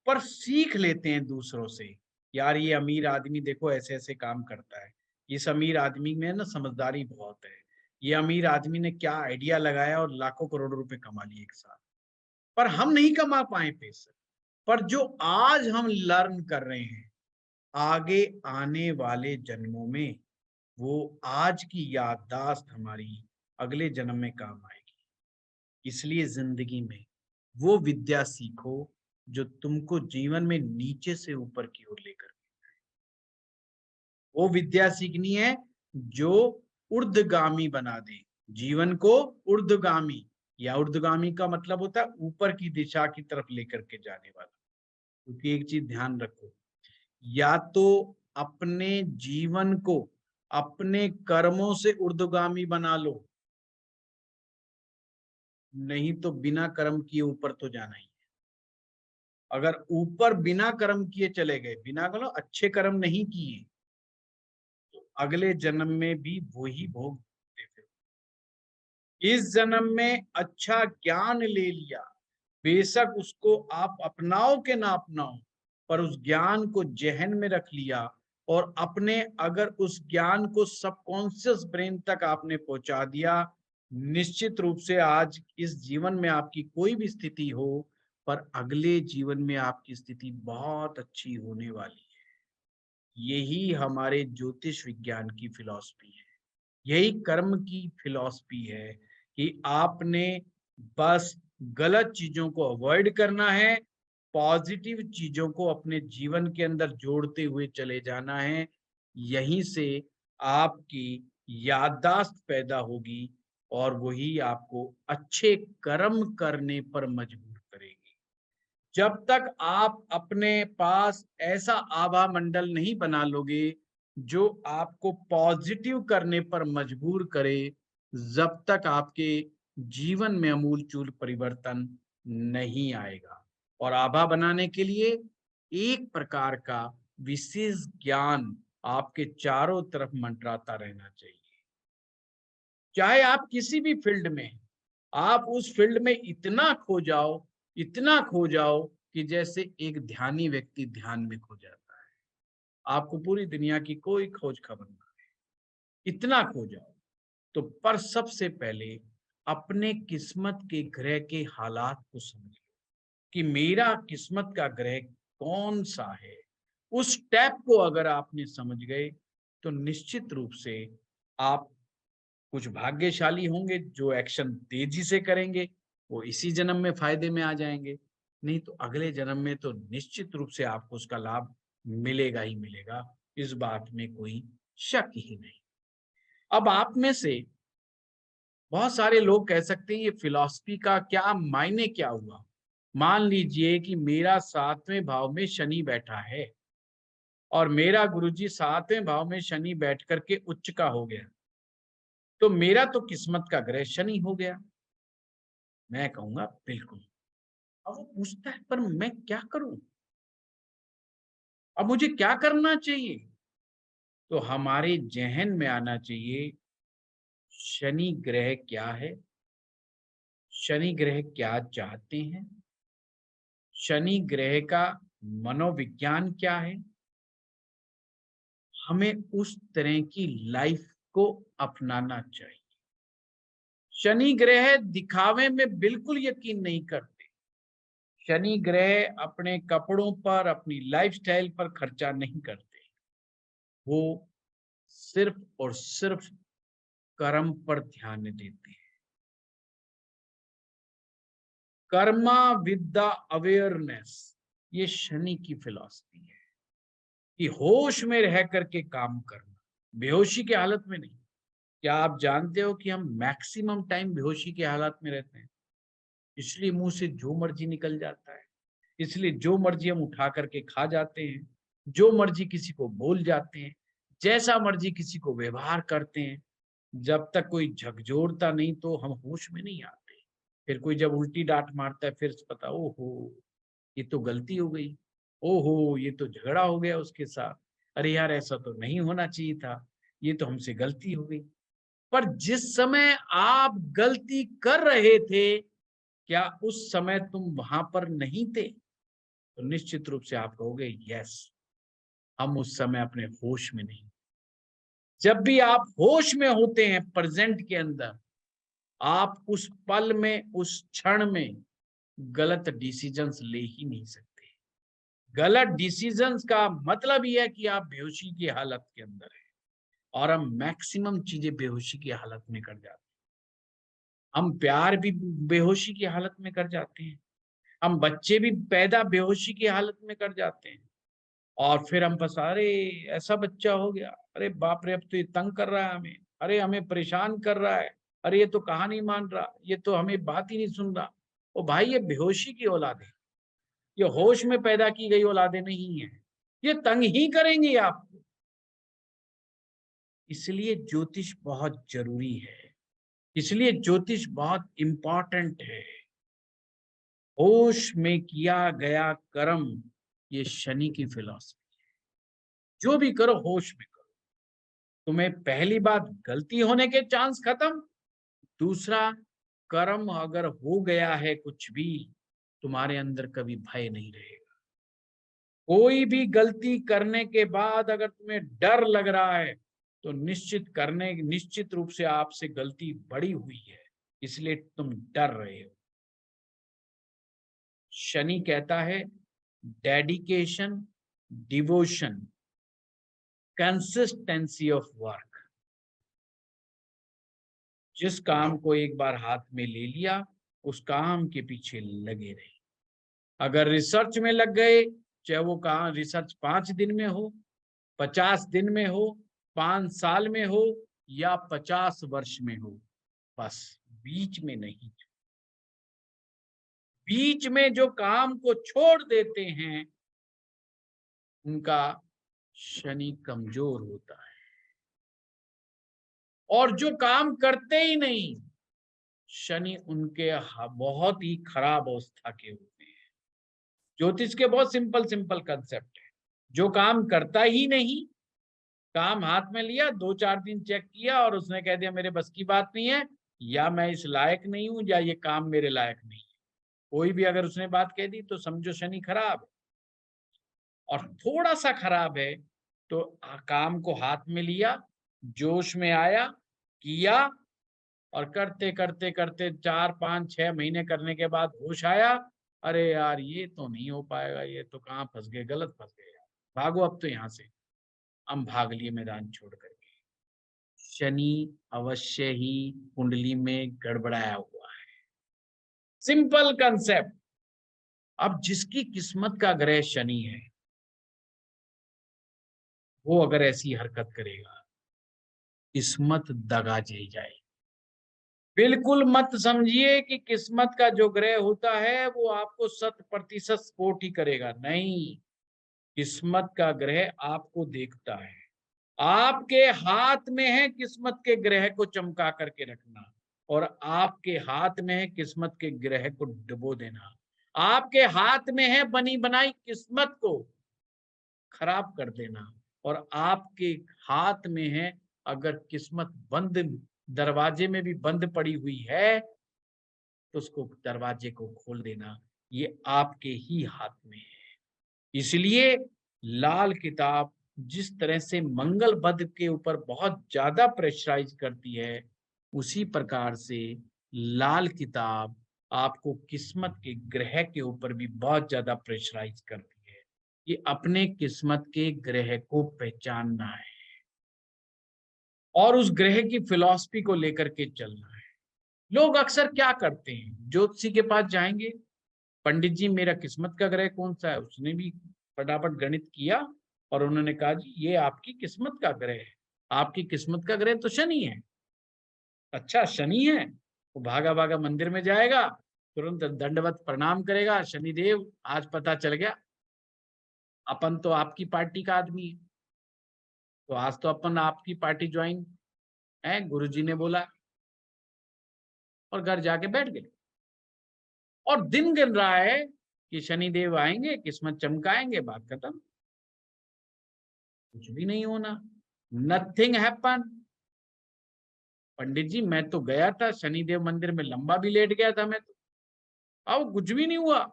पर सीख लेते हैं दूसरों से, यार ये अमीर आदमी देखो ऐसे ऐसे काम करता है, इस अमीर आदमी में ना समझदारी बहुत है, ये अमीर आदमी ने क्या आइडिया लगाया और लाखों करोड़ों रुपए कमा लिए एक साथ। पर हम नहीं कमा पाए पैसे। पर जो आज हम लर्न कर रहे हैं, आगे आने वाले जन्मों में वो आज की याददाश्त हमारी अगले जन्म में काम आएगी। इसलिए जिंदगी में वो विद्या सीखो जो तुमको जीवन में नीचे से ऊपर की ओर लेकर, वो विद्या सीखनी है जो ऊर्ध्वगामी बना दे जीवन को। ऊर्ध्वगामी, या ऊर्ध्वगामी का मतलब होता है ऊपर की दिशा की तरफ लेकर के जाने वाला। क्योंकि एक चीज ध्यान रखो, या तो अपने जीवन को अपने कर्मों से ऊर्ध्वगामी बना लो, नहीं तो बिना कर्म किए ऊपर तो जाना ही है। अगर ऊपर बिना कर्म किए चले गए, बिना करो अच्छे कर्म नहीं किए, तो अगले जन्म में भी वही भोग देते थे। इस जन्म में अच्छा ज्ञान ले लिया, बेशक उसको आप अपनाओ के ना अपनाओ, पर उस ज्ञान को जहन में रख लिया और अपने अगर उस ज्ञान को सबकॉन्शियस ब्रेन तक आपने पहुंचा दिया, निश्चित रूप से आज इस जीवन में आपकी कोई भी स्थिति हो, पर अगले जीवन में आपकी स्थिति बहुत अच्छी होने वाली है। यही हमारे ज्योतिष विज्ञान की फिलॉसफी है, यही कर्म की फिलॉसफी है कि आपने बस गलत चीजों को अवॉइड करना है, पॉजिटिव चीजों को अपने जीवन के अंदर जोड़ते हुए चले जाना है। यहीं से आपकी याददाश्त पैदा होगी और वही आपको अच्छे कर्म करने पर मजबूर करेगी। जब तक आप अपने पास ऐसा आभा मंडल नहीं बना लोगे जो आपको पॉजिटिव करने पर मजबूर करे, जब तक आपके जीवन में अमूलचूल परिवर्तन नहीं आएगा। और आभा बनाने के लिए एक प्रकार का विशेष ज्ञान आपके चारों तरफ मंडराता रहना चाहिए। चाहे आप किसी भी फील्ड में, आप उस फील्ड में इतना खो जाओ कि जैसे एक ध्यानी व्यक्ति ध्यान में खो जाता है, आपको पूरी दुनिया की कोई खोज खबर ना है, इतना खो जाओ। तो पर सबसे पहले अपने किस्मत के ग्रह के हालात को समझो कि मेरा किस्मत का ग्रह कौन सा है। उस स्टेप को अगर आपने समझ गए तो निश्चित रूप से आप कुछ भाग्यशाली होंगे, जो एक्शन तेजी से करेंगे वो इसी जन्म में फायदे में आ जाएंगे, नहीं तो अगले जन्म में तो निश्चित रूप से आपको उसका लाभ मिलेगा ही मिलेगा, इस बात में कोई शक ही नहीं। अब आप में से बहुत सारे लोग कह सकते हैं ये फिलॉसफी का क्या मायने क्या हुआ। मान लीजिए कि मेरा 7वें भाव में शनि बैठा है और मेरा गुरुजी 7वें भाव में शनि बैठ करके उच्च का हो गया, तो मेरा तो किस्मत का ग्रह शनि हो गया। मैं कहूंगा बिल्कुल। अब वो पूछता है पर मैं क्या करूं, अब मुझे क्या करना चाहिए? तो हमारे जहन में आना चाहिए शनि ग्रह क्या है, शनि ग्रह क्या चाहते हैं, शनि ग्रह का मनोविज्ञान क्या है। हमें उस तरह की लाइफ को अपनाना चाहिए। शनि ग्रह दिखावे में बिल्कुल यकीन नहीं करते। शनि ग्रह अपने कपड़ों पर, अपनी लाइफस्टाइल पर खर्चा नहीं करते, वो सिर्फ और सिर्फ कर्म पर ध्यान देते हैं। कर्मा विद द अवेयरनेस, ये शनि की फिलॉसफी है कि होश में रह करके काम करना, बेहोशी की हालत में नहीं। क्या आप जानते हो कि हम मैक्सिमम टाइम बेहोशी की हालत में रहते हैं? इसलिए मुंह से जो मर्जी निकल जाता है, इसलिए जो मर्जी हम उठा करके खा जाते हैं, जो मर्जी किसी को बोल जाते हैं, जैसा मर्जी किसी को व्यवहार करते हैं। जब तक कोई झकझोरता नहीं तो हम होश में नहीं आते। फिर कोई जब उल्टी डांट मारता है फिर पता, ओहो ये तो गलती हो गई, ओहो ये तो झगड़ा हो गया उसके साथ, अरे यार ऐसा तो नहीं होना चाहिए था, ये तो हमसे गलती हो गई। पर जिस समय आप गलती कर रहे थे, क्या उस समय तुम वहां पर नहीं थे? तो निश्चित रूप से आप कहोगे यस, हम उस समय अपने होश में नहीं। जब भी आप होश में होते हैं प्रेजेंट के अंदर, आप उस पल में, उस क्षण में गलत डिसीजंस ले ही नहीं सकते। गलत डिसीजंस का मतलब यह है कि आप बेहोशी की हालत के अंदर हैं, और हम मैक्सिमम चीजें बेहोशी की हालत में कर जाते हैं। हम प्यार भी बेहोशी की हालत में कर जाते हैं, हम बच्चे भी पैदा बेहोशी की हालत में कर जाते हैं, और फिर हम बस अरे ऐसा बच्चा हो गया, अरे बाप रे अब तो ये तंग कर रहा है हमें, अरे हमें परेशान कर रहा है, अरे ये तो कहा नहीं मान रहा, ये तो हमें बात ही नहीं सुन रहा। ओ भाई, ये बेहोशी की औलादे, ये होश में पैदा की गई औलादे नहीं है, ये तंग ही करेंगे आपको। इसलिए ज्योतिष बहुत जरूरी है, इसलिए ज्योतिष बहुत इंपॉर्टेंट है। होश में किया गया कर्म, ये शनि की फिलॉसफी है। जो भी करो होश में करो। तुम्हें पहली बात गलती होने के चांस खत्म, दूसरा कर्म अगर हो गया है कुछ भी, तुम्हारे अंदर कभी भय नहीं रहेगा। कोई भी गलती करने के बाद अगर तुम्हें डर लग रहा है तो निश्चित रूप से आपसे गलती बड़ी हुई है, इसलिए तुम डर रहे हो। शनि कहता है dedication, devotion, consistency of work. जिस काम को एक बार हाथ में ले लिया, उस काम के पीछे लगे रहे। अगर रिसर्च में लग गए, चाहे वो काम रिसर्च 5 दिन में हो, 50 दिन में हो, 5 साल में हो या 50 वर्ष में हो, बस बीच में नहीं। बीच में जो काम को छोड़ देते हैं उनका शनि कमजोर होता है, और जो काम करते ही नहीं, शनि उनके बहुत ही खराब अवस्था के होते हैं। ज्योतिष के बहुत सिंपल कंसेप्ट है। जो काम करता ही नहीं, काम हाथ में लिया, 2-4 दिन चेक किया और उसने कह दिया मेरे बस की बात नहीं है, या मैं इस लायक नहीं हूं, या ये काम मेरे लायक नहीं है, कोई भी अगर उसने बात कह दी तो समझो शनि खराब है। और थोड़ा सा खराब है तो काम को हाथ में लिया, जोश में आया, किया, और करते करते करते 4-5-6 महीने करने के बाद होश आया, अरे यार ये तो नहीं हो पाएगा, ये तो कहाँ फंस गए, गलत फंस गए यार, भागो अब तो यहाँ से। हम भाग लिए मैदान छोड़ करके। शनि अवश्य ही कुंडली में गड़बड़ाया हुआ है। Simple concept. अब जिसकी किस्मत का ग्रह शनि है, वो अगर ऐसी हरकत करेगा, किस्मत दगा दे जाएगी। बिल्कुल मत समझिए कि किस्मत का जो ग्रह होता है वो आपको 100% सपोर्ट ही करेगा, नहीं। किस्मत का ग्रह आपको देखता है। आपके हाथ में है किस्मत के ग्रह को चमका करके रखना, और आपके हाथ में है किस्मत के ग्रह को डुबो देना। आपके हाथ में है बनी बनाई किस्मत को खराब कर देना, और आपके हाथ में है अगर किस्मत बंद दरवाजे में भी बंद पड़ी हुई है तो उसको दरवाजे को खोल देना। ये आपके ही हाथ में है। इसलिए लाल किताब जिस तरह से मंगल बुध के ऊपर बहुत ज्यादा प्रेशराइज करती है, उसी प्रकार से लाल किताब आपको किस्मत के ग्रह के ऊपर भी बहुत ज्यादा प्रेशराइज करती है। ये अपने किस्मत के ग्रह को पहचानना है और उस ग्रह की फिलॉसफी को लेकर के चलना है। लोग अक्सर क्या करते हैं, ज्योतिषी के पास जाएंगे, पंडित जी मेरा किस्मत का ग्रह कौन सा है, उसने भी फटाफट गणित किया और उन्होंने कहा जी ये आपकी किस्मत का ग्रह है, आपकी किस्मत का ग्रह तो शनि है। अच्छा शनि है, वो भागा भागा मंदिर में जाएगा, तुरंत दंडवत प्रणाम करेगा, शनिदेव आज पता चल गया अपन तो आपकी पार्टी का आदमी है, तो आज तो अपन आपकी पार्टी ज्वाइन है, गुरुजी ने बोला, और घर जाके बैठ गए और दिन गिन रहा है कि शनिदेव आएंगे, किस्मत चमकाएंगे, बात खत्म। कुछ भी नहीं होना, नथिंग हैपन। पंडित जी मैं तो गया था शनिदेव मंदिर में, लंबा भी लेट गया था मैं तो, अब कुछ भी नहीं हुआ,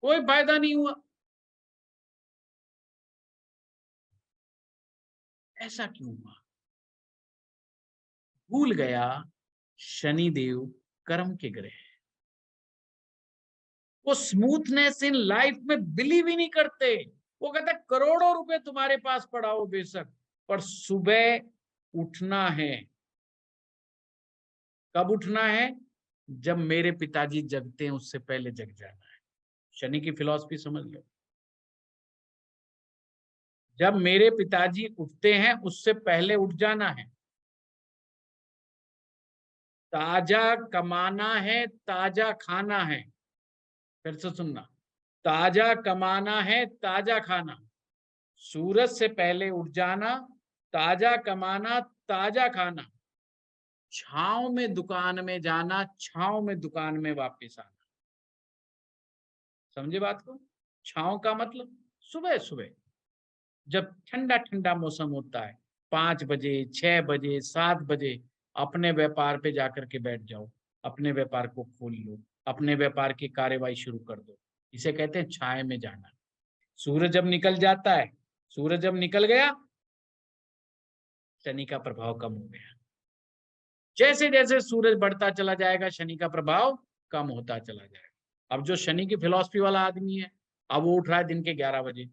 कोई फायदा नहीं हुआ। ऐसा क्यों हुआ? भूल गया शनिदेव कर्म के ग्रह, वो स्मूथनेस इन लाइफ में बिलीव ही नहीं करते। वो कहते करोड़ों रुपए तुम्हारे पास पड़ा हो बेशक, पर सुबह उठना है। कब उठना है? जब मेरे पिताजी जगते हैं उससे पहले जग जाना है। शनि की फिलॉसफी समझ लो। जब मेरे पिताजी उठते हैं उससे पहले उठ जाना है। ताजा कमाना है, ताजा खाना है। फिर से सुनना, ताजा कमाना है, ताजा खाना। सूरज से पहले उठ जाना, ताजा कमाना, ताजा खाना। छांव में दुकान में जाना, छांव में दुकान में वापस आना। समझे बात को? छांव का मतलब सुबह सुबह जब ठंडा ठंडा मौसम होता है, 5 बजे, 6 बजे, 7 बजे अपने व्यापार पे जाकर के बैठ जाओ, अपने व्यापार को खोल लो, अपने व्यापार की कार्यवाही शुरू कर दो। इसे कहते हैं छाया में जाना। सूरज जब निकल जाता है, सूरज जब निकल गया, शनि का प्रभाव कम हो गया। जैसे जैसे सूरज बढ़ता चला जाएगा, शनि का प्रभाव कम होता चला जाएगा। अब जो शनि की फिलॉसफी वाला आदमी है, अब वो उठ रहा है दिन के 11 बजे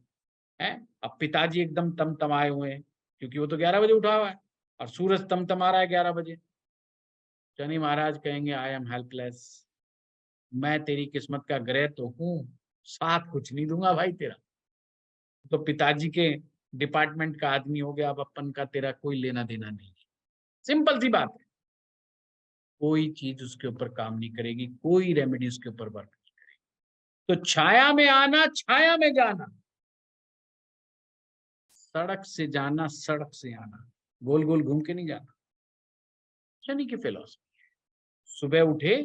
है। अब पिताजी एकदम तमतमाए हुए हैं क्योंकि वो तो 11 बजे उठा हुआ है और सूरज तमतमा रहा है 11 बजे। शनि महाराज कहेंगे आई एम हेल्पलेस, मैं तेरी किस्मत का ग्रह तो हूं, साथ कुछ नहीं दूंगा भाई तेरा। तो पिताजी के डिपार्टमेंट का आदमी हो गया, अब अपन का तेरा कोई लेना देना नहीं। सिंपल सी बात है। कोई चीज उसके ऊपर काम नहीं करेगी, कोई रेमेडी उसके ऊपर वर्क नहीं करेगी। तो छाया में आना, छाया में जाना, सड़क से जाना, सड़क से आना, गोल गोल घूम के नहीं जाना। शनि की फिलॉसफी है। सुबह उठे,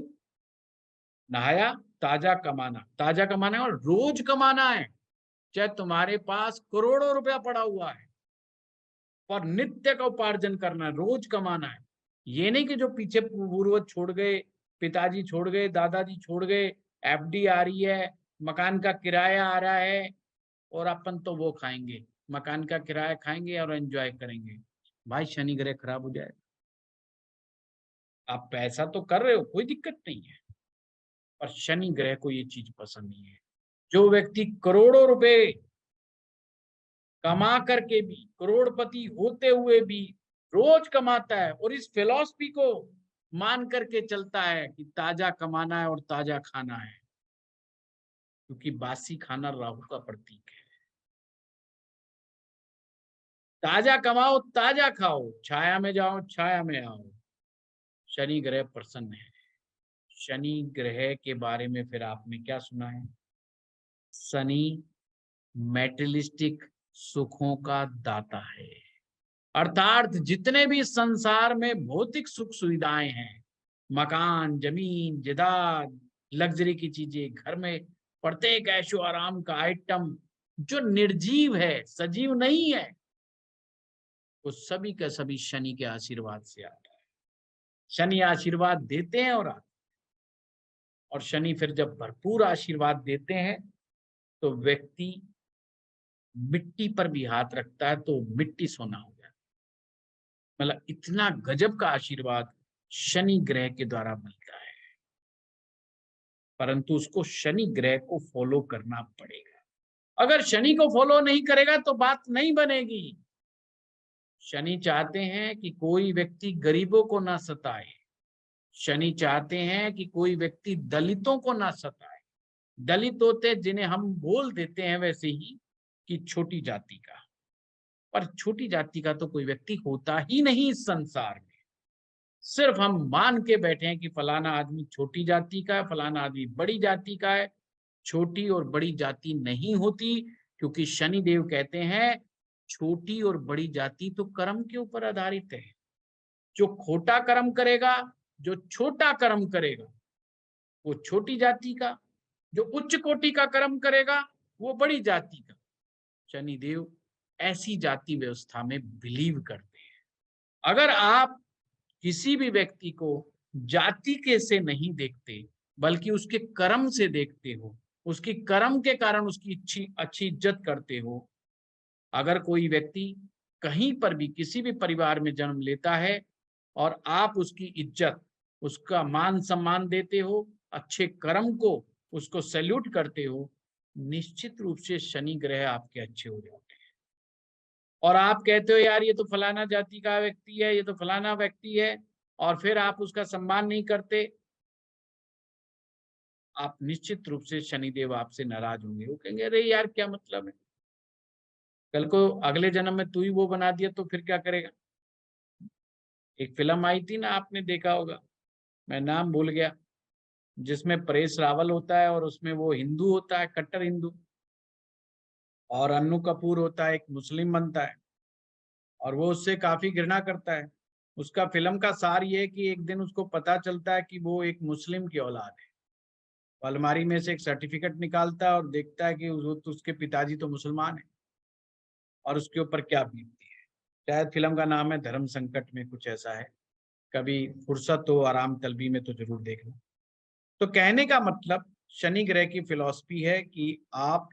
नहाया, ताजा कमाना। ताजा कमाना है और रोज कमाना है, चाहे तुम्हारे पास करोड़ों रुपया पड़ा हुआ है, और नित्य का उपार्जन करना है, रोज कमाना है। ये नहीं कि जो पीछे पूर्वज छोड़ गए, पिताजी छोड़ गए, दादाजी छोड़ गए, एफडी आ रही है, मकान का किराया आ रहा है और अपन तो वो खाएंगे, मकान का किराया खाएंगे और एंजॉय करेंगे। भाई शनि ग्रह खराब हो जाए। आप पैसा तो कर रहे हो, कोई दिक्कत नहीं है, पर शनि ग्रह को ये चीज पसंद नहीं है। जो व्यक्ति करोड़ों रुपए कमा करके भी, करोड़पति होते हुए भी रोज कमाता है और इस फिलॉसफी को मान करके चलता है कि ताजा कमाना है और ताजा खाना है, क्योंकि बासी खाना राहु का प्रतीक है। ताजा कमाओ, ताजा खाओ, छाया में जाओ, छाया में आओ। शनि ग्रह प्रसन्न है। शनि ग्रह के बारे में फिर आपने क्या सुना है? शनि मेटेरियलिस्टिक सुखों का दाता है, अर्थात जितने भी संसार में भौतिक सुख सुविधाएं हैं, मकान, जमीन, जायदाद, लग्जरी की चीजें, घर में प्रत्येक ऐशो आराम का आइटम जो निर्जीव है, सजीव नहीं है, वो सभी का सभी शनि के आशीर्वाद से आता है। शनि आशीर्वाद देते हैं और शनि फिर जब भरपूर आशीर्वाद देते हैं तो व्यक्ति मिट्टी पर भी हाथ रखता है तो मिट्टी सोना हो जाता है। मतलब इतना गजब का आशीर्वाद शनि ग्रह के द्वारा मिलता है, परंतु उसको शनि ग्रह को फॉलो करना पड़ेगा। अगर शनि को फॉलो नहीं करेगा तो बात नहीं बनेगी। शनि चाहते हैं कि कोई व्यक्ति गरीबों को ना सताए, शनि चाहते हैं कि कोई व्यक्ति दलितों को ना सताए। दलित होते जिन्हें हम बोल देते हैं वैसे ही कि छोटी जाति का, पर छोटी जाति का तो कोई व्यक्ति होता ही नहीं इस संसार में। सिर्फ हम मान के बैठे हैं कि फलाना आदमी छोटी जाति का है, फलाना आदमी बड़ी जाति का है। छोटी और बड़ी जाति नहीं होती, क्योंकि शनि देव कहते हैं छोटी और बड़ी जाति तो कर्म के ऊपर आधारित है। जो खोटा कर्म करेगा, जो छोटा कर्म करेगा, वो छोटी जाति का, जो उच्च कोटि का कर्म करेगा वो बड़ी जाति का। शनिदेव ऐसी जाति व्यवस्था में बिलीव करते हैं। अगर आप किसी भी व्यक्ति को जाति के से नहीं देखते, बल्कि उसके कर्म से देखते हो, उसकी कर्म के कारण उसकी अच्छी इज्जत करते हो। अगर कोई व्यक्ति कहीं पर भी किसी भी परिवार में जन्म लेता है और आप उसकी इज्जत, उसका मान सम्मान देते हो, अच्छे कर्म को उसको सैल्यूट करते हो, निश्चित रूप से शनि ग्रह आपके अच्छे हो जाते हैं। और आप कहते हो यार ये तो फलाना जाति का व्यक्ति है, ये तो फलाना व्यक्ति है, और फिर आप उसका सम्मान नहीं करते, आप निश्चित रूप से शनिदेव आपसे नाराज होंगे। वो कहेंगे अरे यार क्या मतलब है, कल को अगले जन्म में तू ही वो बना दिया तो फिर क्या करेगा। एक फिल्म आई थी ना, आपने देखा होगा, मैं नाम भूल गया, जिसमें परेश रावल होता है और उसमें वो हिंदू होता है, कट्टर हिंदू, और अन्नू कपूर होता है, एक मुस्लिम बनता है और वो उससे काफी घृणा करता है। उसका फिल्म का सार ये है कि एक दिन उसको पता चलता है कि वो एक मुस्लिम की औलाद है। वो अलमारी में से एक सर्टिफिकेट निकालता है और देखता है कि उसके पिताजी तो मुसलमान है, और उसके ऊपर क्या बीतती है। शायद फिल्म का नाम है धर्म संकट में, कुछ ऐसा है। कभी फुर्सत हो आराम तलबी में तो जरूर देखना। तो कहने का मतलब शनि ग्रह की फिलॉसफी है कि आप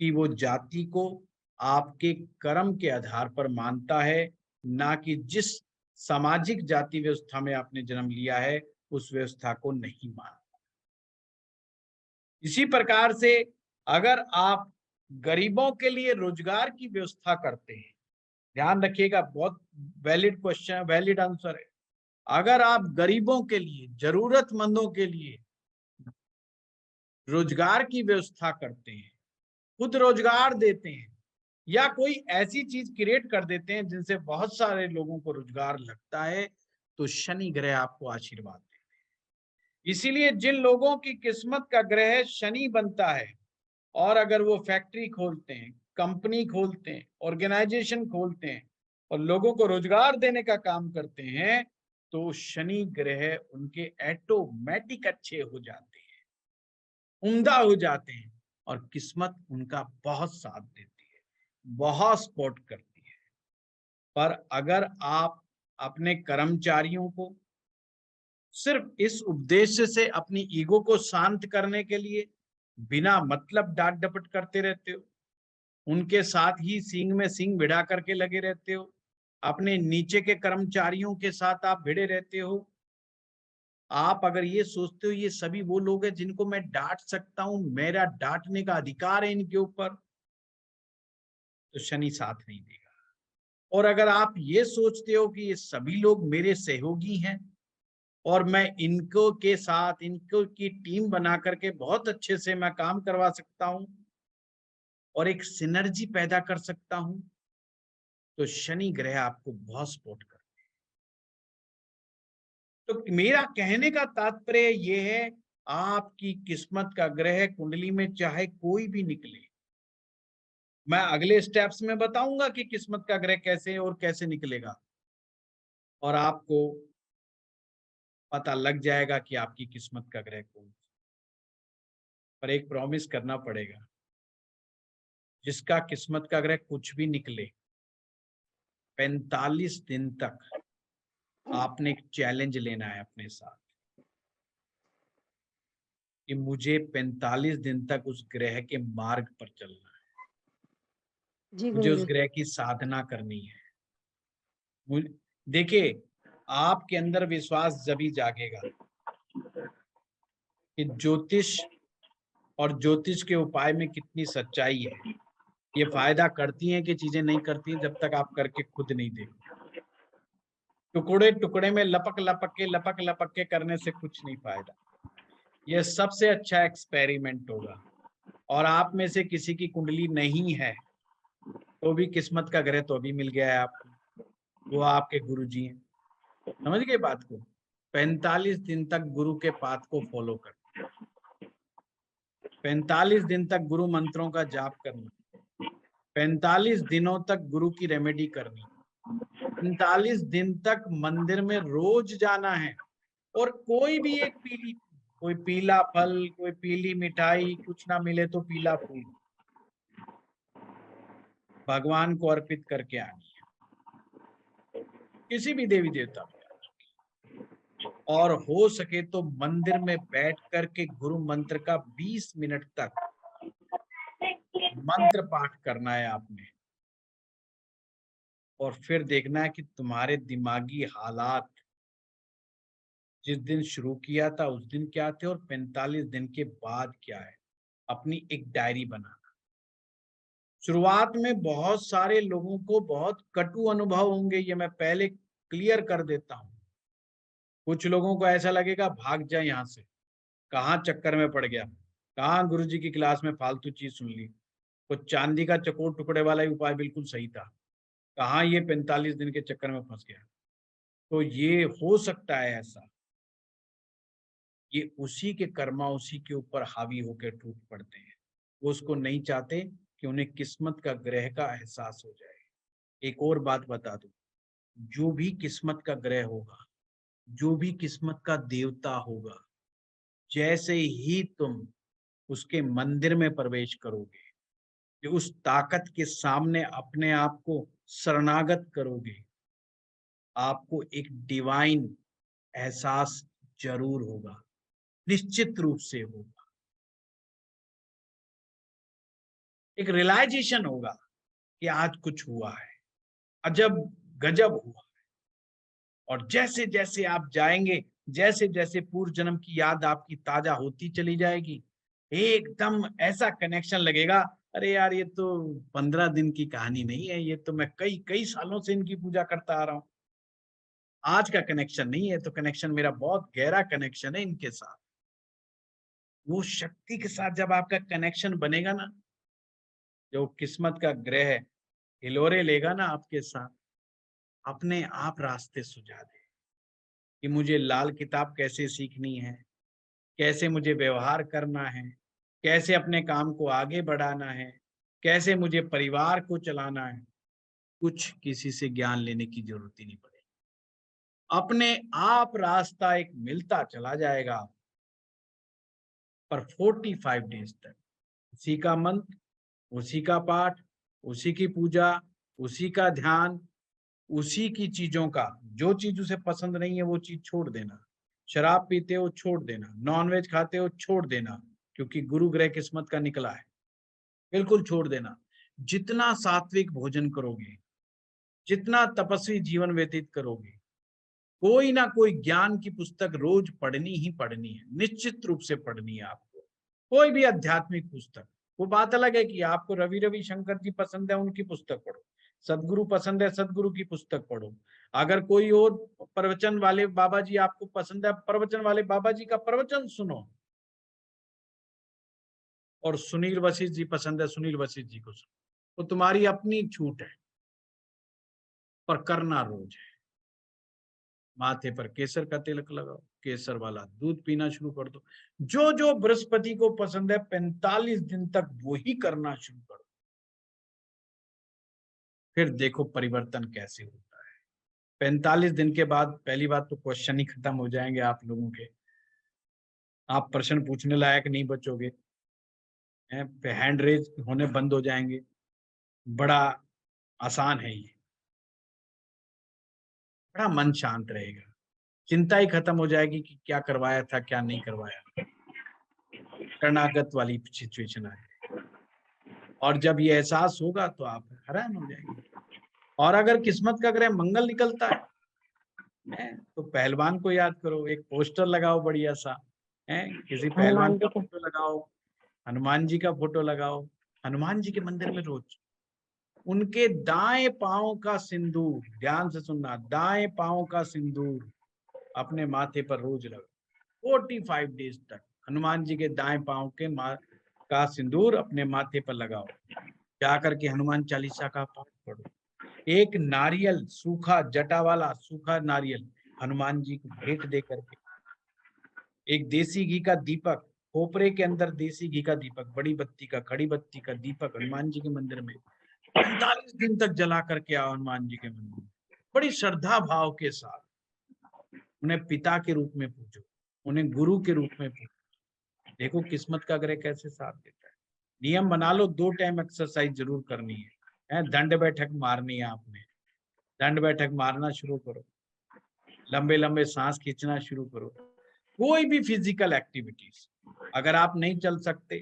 कि वो जाति को आपके कर्म के आधार पर मानता है, ना कि जिस सामाजिक जाति व्यवस्था में आपने जन्म लिया है उस व्यवस्था को नहीं मानता। इसी प्रकार से अगर आप गरीबों के लिए रोजगार की व्यवस्था करते हैं, ध्यान रखिएगा, बहुत वैलिड क्वेश्चन, वैलिड आंसर है। अगर आप गरीबों के लिए, जरूरतमंदों के लिए रोजगार की व्यवस्था करते हैं, खुद रोजगार देते हैं, या कोई ऐसी चीज क्रिएट कर देते हैं जिनसे बहुत सारे लोगों को रोजगार लगता है, तो शनि ग्रह आपको आशीर्वाद देते हैं। इसीलिए जिन लोगों की किस्मत का ग्रह शनि बनता है, और अगर वो फैक्ट्री खोलते हैं, कंपनी खोलते हैं, ऑर्गेनाइजेशन खोलते हैं और लोगों को रोजगार देने का काम करते हैं, तो शनि ग्रह उनके ऑटोमेटिक अच्छे हो जाते हैं, उम्दा हो जाते हैं, और किस्मत उनका बहुत साथ देती है, बहुत सपोर्ट करती है। पर अगर आप अपने कर्मचारियों को सिर्फ इस उद्देश्य से अपनी ईगो को शांत करने के लिए बिना मतलब डांट डपट करते रहते हो, उनके साथ ही सींग में सींग भिड़ा करके लगे रहते हो, अपने नीचे के कर्मचारियों के साथ आप भिड़े रहते हो, आप अगर ये सोचते हो ये सभी वो लोग हैं जिनको मैं डांट सकता हूं, मेरा डांटने का अधिकार है इनके ऊपर, तो शनि साथ नहीं देगा। और अगर आप ये सोचते हो कि ये सभी लोग मेरे सहयोगी हैं और मैं इनको के साथ, इनको की टीम बना करके बहुत अच्छे से मैं काम करवा सकता हूं और एक सिनर्जी पैदा कर सकता हूं, तो शनि ग्रह आपको बहुत सपोर्ट करता है। तो मेरा कहने का तात्पर्य ये है, आपकी किस्मत का ग्रह कुंडली में चाहे कोई भी निकले, मैं अगले स्टेप्स में बताऊंगा कि किस्मत का ग्रह कैसे और कैसे निकलेगा, और आपको पता लग जाएगा कि आपकी किस्मत का ग्रह कौन सा। पर एक प्रॉमिस करना पड़ेगा, जिसका किस्मत का ग्रह कुछ भी निकले, 45 दिन तक आपने एक चैलेंज लेना है अपने साथ कि मुझे 45 दिन तक उस ग्रह के मार्ग पर चलना है, जी मुझे उस गुरुजी। ग्रह की साधना करनी है। देखिए, आपके अंदर विश्वास जब ही जागेगा कि ज्योतिष और ज्योतिष के उपाय में कितनी सच्चाई है, ये फायदा करती हैं कि चीजें नहीं करती, जब तक आप करके खुद नहीं देखते। टुकड़े टुकड़े में लपक लपक के करने से कुछ नहीं फायदा। यह सबसे अच्छा एक्सपेरिमेंट होगा। और आप में से किसी की कुंडली नहीं है तो भी किस्मत का ग्रह तो अभी मिल गया है आपको, वो आपके गुरुजी हैं। समझ गए बात को? 45 दिन तक गुरु के पाथ को फॉलो कर, 45 दिन तक गुरु मंत्रों का जाप करना, 45 दिनों तक गुरु की रेमेडी करनी, 45 दिन तक मंदिर में रोज जाना है, और कोई भी एक कोई पीला फल, कोई पीली मिठाई, कुछ ना मिले तो पीला फूल भगवान को अर्पित करके आनी है, किसी भी देवी देवता में। और हो सके तो मंदिर में बैठ करके गुरु मंत्र का 20 मिनट तक मंत्र पाठ करना है आपने, और फिर देखना है कि तुम्हारे दिमागी हालात जिस दिन शुरू किया था उस दिन क्या थे और 45 दिन के बाद क्या है। अपनी एक डायरी बनाना। शुरुआत में बहुत सारे लोगों को बहुत कटु अनुभव होंगे, ये मैं पहले क्लियर कर देता हूं। कुछ लोगों को ऐसा लगेगा भाग जाए यहां से, कहाँ चक्कर में पड़ गया, कहाँ गुरुजी की क्लास में फालतू चीज सुन ली, तो चांदी का चकोर टुकड़े वाला ही उपाय बिल्कुल सही था, कहाँ ये 45 दिन के चक्कर में फंस गया। तो ये हो सकता है ऐसा, ये उसी के कर्मा उसी के ऊपर हावी होकर टूट पड़ते हैं। वो उसको नहीं चाहते कि उन्हें किस्मत का ग्रह का एहसास हो जाए। एक और बात बता दूं, जो भी किस्मत का ग्रह होगा, जो भी किस्मत का देवता होगा, जैसे ही तुम उसके मंदिर में प्रवेश करोगे, कि उस ताकत के सामने अपने आप को शरणागत करोगे, आपको एक डिवाइन एहसास जरूर होगा, निश्चित रूप से होगा। एक रियलाइजेशन होगा कि आज कुछ हुआ है, अजब गजब हुआ है। और जैसे जैसे आप जाएंगे, जैसे जैसे पूर्व जन्म की याद आपकी ताजा होती चली जाएगी, एकदम ऐसा कनेक्शन लगेगा, अरे यार ये तो 15 दिन की कहानी नहीं है, ये तो मैं कई कई सालों से इनकी पूजा करता आ रहा हूँ। आज का कनेक्शन नहीं है, तो कनेक्शन मेरा बहुत गहरा कनेक्शन है इनके साथ। वो शक्ति के साथ जब आपका कनेक्शन बनेगा ना, जो किस्मत का ग्रह हिलोरे लेगा ना आपके साथ, अपने आप रास्ते सुझा दे कि मुझे लाल किताब कैसे सीखनी है, कैसे मुझे व्यवहार करना है, कैसे अपने काम को आगे बढ़ाना है, कैसे मुझे परिवार को चलाना है। कुछ किसी से ज्ञान लेने की जरूरत ही नहीं पड़ेगी, अपने आप रास्ता एक मिलता चला जाएगा। पर 45 डेज तक उसी का मंत्र, उसी का पाठ, उसी की पूजा, उसी का ध्यान, उसी की चीजों का, जो चीज उसे पसंद नहीं है वो चीज छोड़ देना, शराब पीते हो छोड़ देना, नॉनवेज खाते हो छोड़ देना, क्योंकि गुरु ग्रह किस्मत का निकला है, बिल्कुल छोड़ देना। जितना सात्विक भोजन करोगे, जितना तपस्वी जीवन व्यतीत करोगे, कोई ना कोई ज्ञान की पुस्तक रोज पढ़नी ही पढ़नी है, निश्चित रूप से पढ़नी है आपको, कोई भी आध्यात्मिक पुस्तक। वो बात अलग है कि आपको रवि रविशंकर जी पसंद है, उनकी पुस्तक पढ़ो, सदगुरु पसंद है, सदगुरु की पुस्तक पढ़ो। अगर कोई और प्रवचन वाले बाबा जी आपको पसंद है, प्रवचन वाले बाबा जी का प्रवचन सुनो। और सुनील वशिष्ठ जी पसंद है, सुनील वशिष्ठ जी को सुनो। तो तुम्हारी अपनी छूट है, पर करना रोज है। माथे पर केसर का तिलक लगाओ, केसर वाला दूध पीना शुरू कर दो। जो जो बृहस्पति को पसंद है 45 दिन तक वो ही करना शुरू करो, फिर देखो परिवर्तन कैसे होता है। 45 दिन के बाद पहली बात तो क्वेश्चन ही खत्म हो जाएंगे आप लोगों के, आप प्रश्न पूछने लायक नहीं बचोगे, हैंड रेज होने बंद हो जाएंगे। बड़ा आसान है ये, बड़ा मन शांत रहेगा, चिंता ही खत्म हो जाएगी कि क्या करवाया था क्या नहीं करवाया, शरणागत वाली सिचुएशन आ जाएगी। और जब ये एहसास होगा तो आप हैरान हो जाएंगे। और अगर किस्मत का ग्रह मंगल निकलता है तो पहलवान को याद करो, एक पोस्टर लगाओ बढ़िया सा, है किसी पहलवान हनुमान का जी का। फोटो लगाओ, हनुमान जी का फोटो लगाओ, हनुमान जी के मंदिर में रोज उनके दाएं पांव का सिंदूर, ध्यान से सुनना, दाएं पांव का सिंदूर अपने माथे पर रोज लगाओ 45 डेज तक। हनुमान जी के दाएं पांव के का सिंदूर अपने माथे पर लगाओ, जाकर के हनुमान चालीसा का पाठ पढ़ो। एक नारियल, सूखा जटा वाला सूखा नारियल हनुमान जी को भेंट दे करके, एक देसी घी का दीपक, खोपरे के अंदर देसी घी का दीपक, बड़ी बत्ती का, खड़ी बत्ती का दीपक हनुमान जी के मंदिर में 45 दिन तक जला करके आओ हनुमान जी के मंदिर में, बड़ी श्रद्धा भाव के साथ। उन्हें पिता के रूप में पूजो, उन्हें गुरु के रूप में पूजो। देखो किस्मत का ग्रह कैसे साथ देता है। नियम बना लो, 2 टाइम एक्सरसाइज जरूर करनी है, दंड बैठक मारनी है आपने, दंड बैठक मारना शुरू करो, लंबे लंबे सांस खींचना शुरू करो। कोई भी फिजिकल एक्टिविटीज, अगर आप नहीं चल सकते,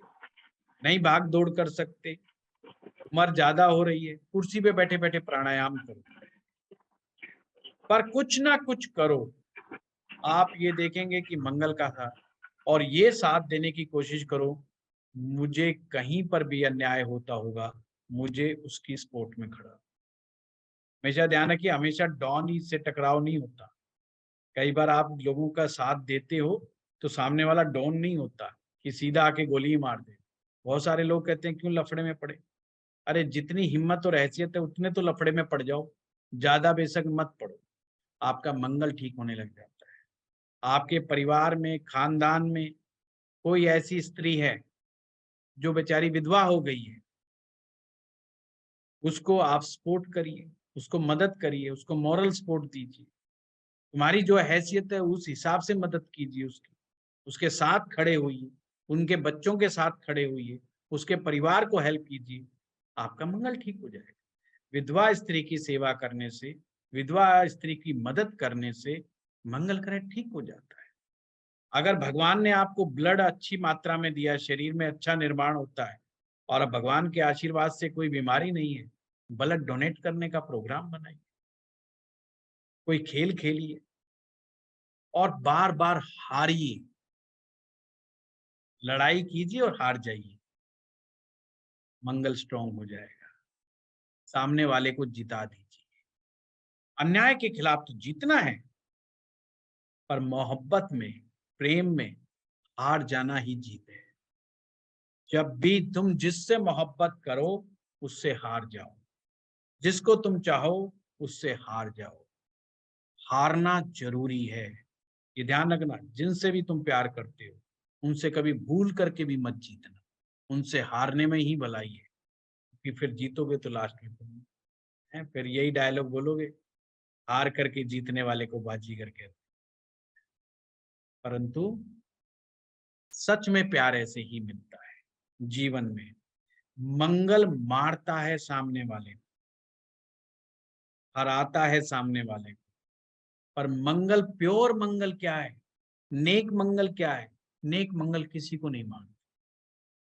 नहीं भाग दौड़ कर सकते, उम्र ज्यादा हो रही है, कुर्सी पे बैठे बैठे प्राणायाम करो, पर कुछ ना कुछ करो। आप ये देखेंगे कि मंगल का था, और ये साथ देने की कोशिश करो, मुझे कहीं पर भी अन्याय होता होगा, मुझे उसकी सपोर्ट में खड़ा। हमेशा ध्यान रखिए, हमेशा डॉन ही से टकराव नहीं होता। कई बार आप लोगों का साथ देते हो तो सामने वाला डॉन नहीं होता कि सीधा आके गोली ही मार दे। बहुत सारे लोग कहते हैं क्यों लफड़े में पड़े। अरे जितनी हिम्मत और हैसियत है उतने तो लफड़े में पड़ जाओ, ज्यादा बेशक मत पड़ो, आपका मंगल ठीक होने लग जाता है। आपके परिवार में, खानदान में कोई ऐसी स्त्री है जो बेचारी विधवा हो गई है, उसको आप सपोर्ट करिए, उसको मदद करिए, उसको मॉरल सपोर्ट दीजिए। तुम्हारी जो हैसियत है उस हिसाब से मदद कीजिए उसकी, उसके साथ खड़े होइए, उनके बच्चों के साथ खड़े होइए, उसके परिवार को हेल्प कीजिए, आपका मंगल ठीक हो जाएगा। विधवा स्त्री की सेवा करने से, विधवा स्त्री की मदद करने से मंगल ग्रह ठीक हो जाता है। अगर भगवान ने आपको ब्लड अच्छी मात्रा में दिया, शरीर में अच्छा निर्माण होता है और अब भगवान के आशीर्वाद से कोई बीमारी नहीं है, ब्लड डोनेट करने का प्रोग्राम बनाइए, कोई खेल खेलिए और बार बार हारिए, लड़ाई कीजिए और हार जाइए, मंगल स्ट्रांग हो जाएगा। सामने वाले को जिता दीजिए। अन्याय के खिलाफ तो जीतना है, पर मोहब्बत में, प्रेम में हार जाना ही जीत है। जब भी तुम जिससे मोहब्बत करो उससे हार जाओ, जिसको तुम चाहो उससे हार जाओ। हारना जरूरी है, ये ध्यान रखना। जिनसे भी तुम प्यार करते हो उनसे कभी भूल करके भी मत जीतना, उनसे हारने में ही भलाई है, कि फिर जीतोगे तो लास्ट में तुम है, फिर यही डायलॉग बोलोगे, हार करके जीतने वाले को बाजीगर कहते। परंतु सच में प्यार ऐसे ही मिलता है जीवन में। मंगल मारता है सामने वाले को, हराता है सामने वाले को, पर मंगल, प्योर मंगल क्या है, नेक मंगल क्या है? नेक मंगल किसी को नहीं मारता।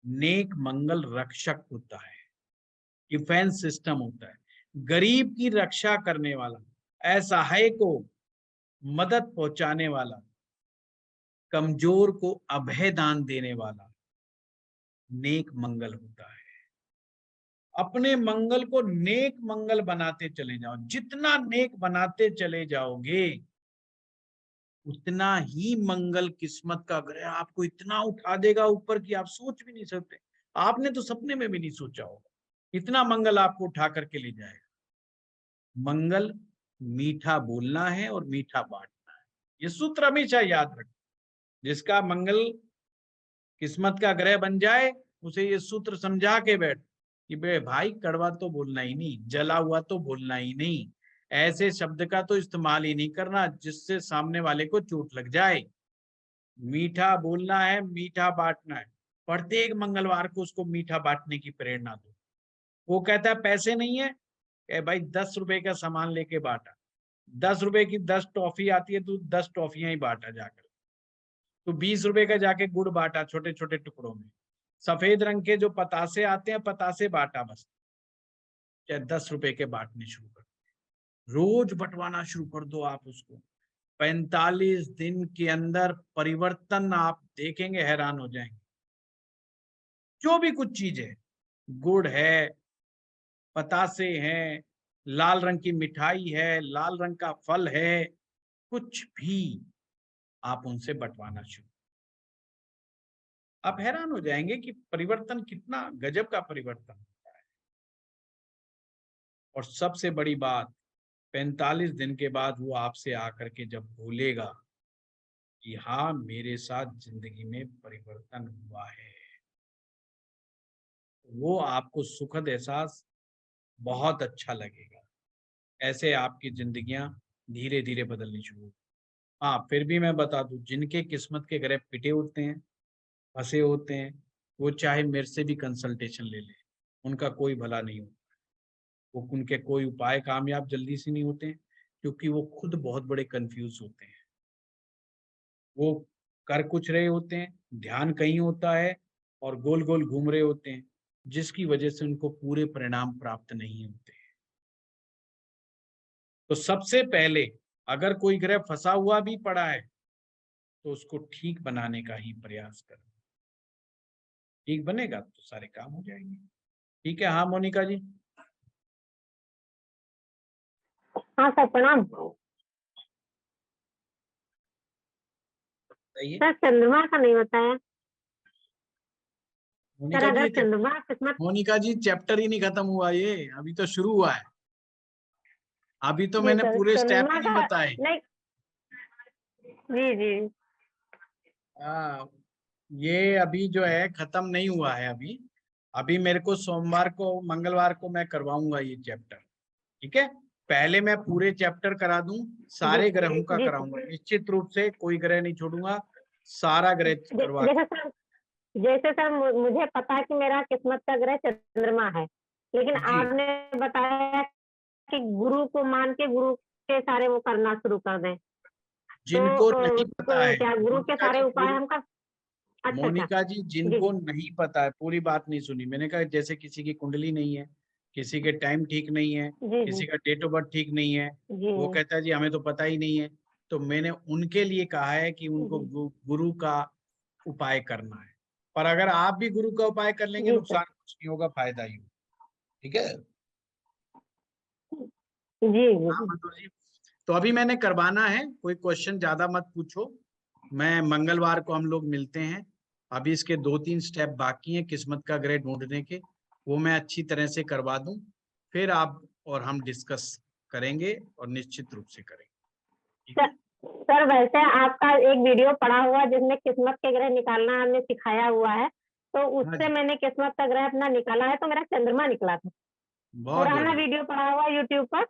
नेक मंगल रक्षक होता है, डिफेंस सिस्टम होता है, गरीब की रक्षा करने वाला, असहाय को मदद पहुंचाने वाला, कमजोर को अभय दान देने वाला नेक मंगल होता है। अपने मंगल को नेक मंगल बनाते चले जाओ। जितना नेक बनाते चले जाओगे उतना ही मंगल, किस्मत का ग्रह आपको इतना उठा देगा ऊपर कि आप सोच भी नहीं सकते। आपने तो सपने में भी नहीं सोचा होगा, इतना मंगल आपको उठा करके ले जाएगा। मंगल मीठा बोलना है और मीठा बांटना है, ये सूत्र हमेशा याद रखें। जिसका मंगल किस्मत का ग्रह बन जाए उसे ये सूत्र समझा के बैठ कि बे भाई कड़वा तो बोलना ही नहीं, जला हुआ तो बोलना ही नहीं, ऐसे शब्द का तो इस्तेमाल ही नहीं करना जिससे सामने वाले को चोट लग जाए। मीठा बोलना है, मीठा बांटना है। प्रत्येक मंगलवार को उसको मीठा बांटने की प्रेरणा दो। वो कहता है पैसे नहीं है, कहे भाई 10 रुपए का सामान लेके बांटा, 10 रुपए की 10 टॉफी आती है, तू 10 टॉफियां ही बांटा जाकर। तो 20 रुपए का जाके गुड़ बांटा छोटे छोटे टुकड़ों में। सफेद रंग के जो पतासे आते हैं, पतासे बांटा बस, चाहे 10 रुपए के बांटने शुरू कर, रोज बंटवाना शुरू कर दो आप उसको। 45 दिन के अंदर परिवर्तन आप देखेंगे, हैरान हो जाएंगे। जो भी कुछ चीज है, गुड़ है, पतासे हैं, लाल रंग की मिठाई है, लाल रंग का फल है, कुछ भी आप उनसे बंटवाना शुरू, आप हैरान हो जाएंगे कि परिवर्तन कितना गजब का परिवर्तन होता है। और सबसे बड़ी बात, 45 दिन के बाद वो आपसे आकर के जब बोलेगा कि हाँ मेरे साथ जिंदगी में परिवर्तन हुआ है, वो आपको सुखद एहसास बहुत अच्छा लगेगा। ऐसे आपकी जिंदगियां धीरे धीरे बदलनी शुरू। हाँ फिर भी मैं बता दूं, जिनके किस्मत के ग्रह पिटे होते हैं, फंसे होते हैं, वो चाहे मेरे से भी कंसल्टेशन ले ले, उनका कोई भला नहीं होता। वो उनके कोई उपाय कामयाब जल्दी से नहीं होते हैं, क्योंकि वो खुद बहुत बड़े कंफ्यूज होते हैं। वो कर कुछ रहे होते हैं, ध्यान कहीं होता है और गोल गोल घूम रहे होते हैं, जिसकी वजह से उनको पूरे परिणाम प्राप्त नहीं होते। तो सबसे पहले अगर कोई ग्रह फंसा हुआ भी पड़ा है तो उसको ठीक बनाने का ही प्रयास करें। ठीक बनेगा तो सारे काम हो जाएंगे। ठीक है, हाँ मोनिका जी। हाँ सर, प्रणाम। बताइए सर चंद्रमा का नहीं बताया। सर मोनिका अगर जी। चंद्रमा किस्मत। मोनिका जी चैप्टर ही नहीं खत्म हुआ, ये अभी तो शुरू हुआ है। अभी तो जी मैंने सर, पूरे स्टेप चंद्रमा ही नहीं का बताए। नहीं। जी जी हाँ, ये अभी जो है खत्म नहीं हुआ है अभी। अभी मेरे को सोमवार को मंगलवार को मैं करवाऊंगा ये चैप्टर, ठीक है। पहले मैं पूरे चैप्टर करा दूं, सारे ग्रहों का जी कराऊंगा, निश्चित रूप से कोई ग्रह नहीं छोड़ूंगा, सारा ग्रह करवा जैसे सर, जैसे सर मुझे पता है कि मेरा किस्मत का ग्रह चंद्रमा है, लेकिन जी। आपने बताया कि गुरु को मान के गुरु के सारे वो करना शुरू कर दें। तो जिनको नहीं पता है क्या गुरु के मोनिका सारे जी, उपाय हम कर। अच्छा अच्छा। मोनिका जी जी जिनको नहीं पता है, पूरी बात नहीं सुनी मैंने। कहा जैसे किसी की कुंडली नहीं है, किसी के टाइम ठीक नहीं है, जी जी किसी का डेट ऑफ बर्थ ठीक नहीं है, जी वो कहता है जी हमें तो पता ही नहीं है। तो मैंने उनके लिए कहा है कि उनको जी गुरु का उपाय करना है। पर अगर आप भी गुरु का उपाय कर लेंगे, जी सर। नुकसान कुछ नहीं होगा, फायदा ही होगा, ठीक है। जी जी हाँ जी मधुर जी, तो अभी मैंने करवाना है, कोई क्वेश्चन ज्यादा मत पूछो। मैं मंगलवार को हम लोग मिलते हैं। अभी इसके 2-3 स्टेप बाकी हैं किस्मत का ग्रह ढूंढने के, वो मैं अच्छी तरह से करवा दूं, फिर आप और हम डिस्कस करेंगे और निश्चित रूप से करेंगे, ठीक है। सर, सर वैसे आपका एक वीडियो पड़ा हुआ जिसमें किस्मत के ग्रह निकालना हमने सिखाया हुआ है, तो हाँ उससे जी, मैंने किस्मत का ग्रह अपना निकाला है, तो मेरा चंद्रमा निकला था। बहुत पुराना बढ़िया। वीडियो पड़ा हुआ यूट्यूब पर,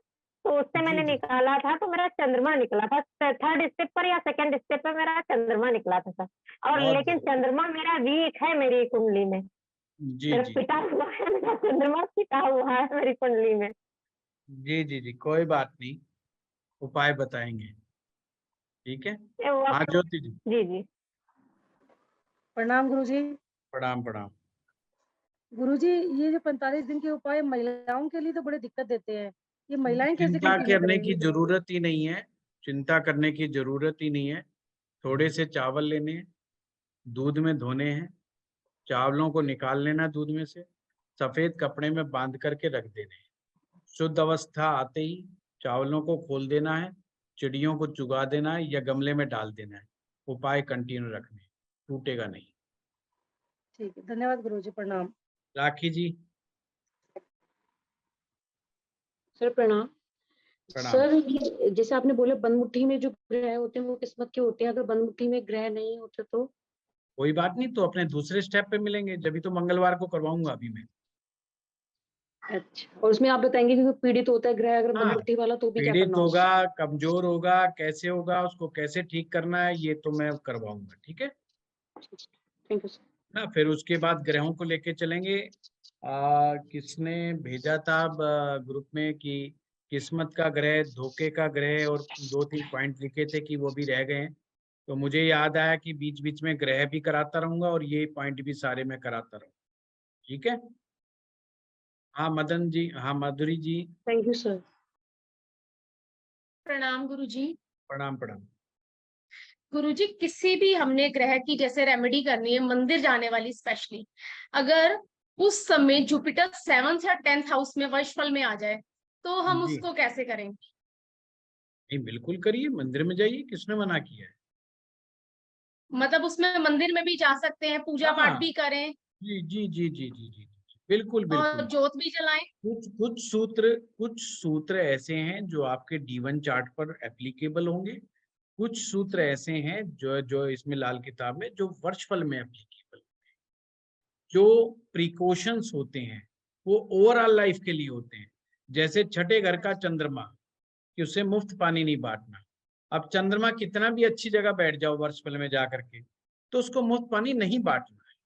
तो उससे जी मैंने जी निकाला था, तो मेरा चंद्रमा निकला था। थर्ड स्टेप पर या सेकंड स्टेप पर मेरा चंद्रमा निकला था सर। और बहुत लेकिन बढ़िया। चंद्रमा मेरा वीक है मेरी कुंडली में। जी मेरा जी पिटा हुआ है, मेरा चंद्रमा पिटा हुआ है मेरी कुंडली में। जी जी जी, कोई बात नहीं, उपाय बताएंगे, ठीक है। ये वो हाँ अब ज्योति जी। जी जी प्रणाम गुरुजी। प्रणाम प्रणाम। गुरुजी, ये जो 45 दिन के उपाय महिलाओं के लिए तो बड़े दिक्कत देते हैं। ये महिलाएं कैसे चिंता कंटिन्यू करने की करेंगी? जरूरत ही नहीं है, चिंता करने की जरूरत ही नहीं है। थोड़े से चावल लेने हैं, दूध में धोने हैं, चावलों को निकाल लेना दूध में से, सफेद कपड़े में बांध करके रख देने हैं। शुद्ध अवस्था आते ही चावलों को खोल देना है, चिड़ियों को चुगा देना है या गमले में डाल देना है। उपाय कंटिन्यू रखने हैं, टूटेगा नहीं। ठीक है, धन्यवाद गुरुजी, प्रणाम। राखी जी। सर प्रणाम। प्रणाम। सर ये जैसे आपने बोला बंद मुट्ठी में जो ग्रह होते हैं वो किस्मत के होते हैं, अगर बंद मुट्ठी में ग्रह नहीं होते तो? कोई बात नहीं, तो अपने दूसरे स्टेप पे मिलेंगे, जब तो मंगलवार को करवाऊंगा अभी मैं। अच्छा, और उसमें आप बताएंगे कि पीड़ित होता है ग्रह अगर बंद हाँ, मुट्ठी वाला तो भी क्या पीड़ित करना होगा, उससे? कमजोर होगा, कैसे होगा, उसको कैसे ठीक करना है, ये तो मैं करवाऊंगा, ठीक है थैंक यू सर। ना। फिर उसके बाद ग्रहों को लेके चलेंगे। किसने भेजा था ग्रुप में कि किस्मत का ग्रह, धोखे का ग्रह, और 2-3 पॉइंट लिखे थे कि वो भी रह गए हैं। तो मुझे याद आया कि बीच बीच में ग्रह भी कराता रहूंगा और ये पॉइंट भी सारे मैं कराता रहूंगा, ठीक है। हाँ मदन जी, हाँ Madhuri ji. Thank you sir. प्रणाम गुरुजी। प्रणाम प्रणाम। गुरुजी, किसी भी हमने ग्रह की जैसे रेमेडी करनी है मंदिर जाने वाली स्पेशली, अगर उस समय जुपिटर 7th या 10th हाउस में वशफल में आ जाए तो हम जी उसको कैसे करेंगे? नहीं, बिल्कुल करिए, मंदिर में जाइए, किसने मना किया है। मतलब उसमें मंदिर में भी जा सकते हैं, पूजा हाँ पाठ भी करें जी जी जी जी जी जी, बिल्कुल और बिल्कुल। जोत भी जलाएं? कुछ सूत्र ऐसे हैं जो आपके D1 चार्ट पर एप्लीकेबल होंगे। कुछ सूत्र ऐसे हैं जो जो इसमें लाल किताब में जो वर्षफल में एप्लीकेबल। जो प्रिकॉशंस होते हैं वो ओवरऑल लाइफ के लिए होते हैं। जैसे छठे घर का चंद्रमा, कि उसे मुफ्त पानी नहीं बांटना। अब चंद्रमा कितना भी अच्छी जगह बैठ जाओ वर्षफल में जाकर के, तो उसको मुफ्त पानी नहीं बांटना है।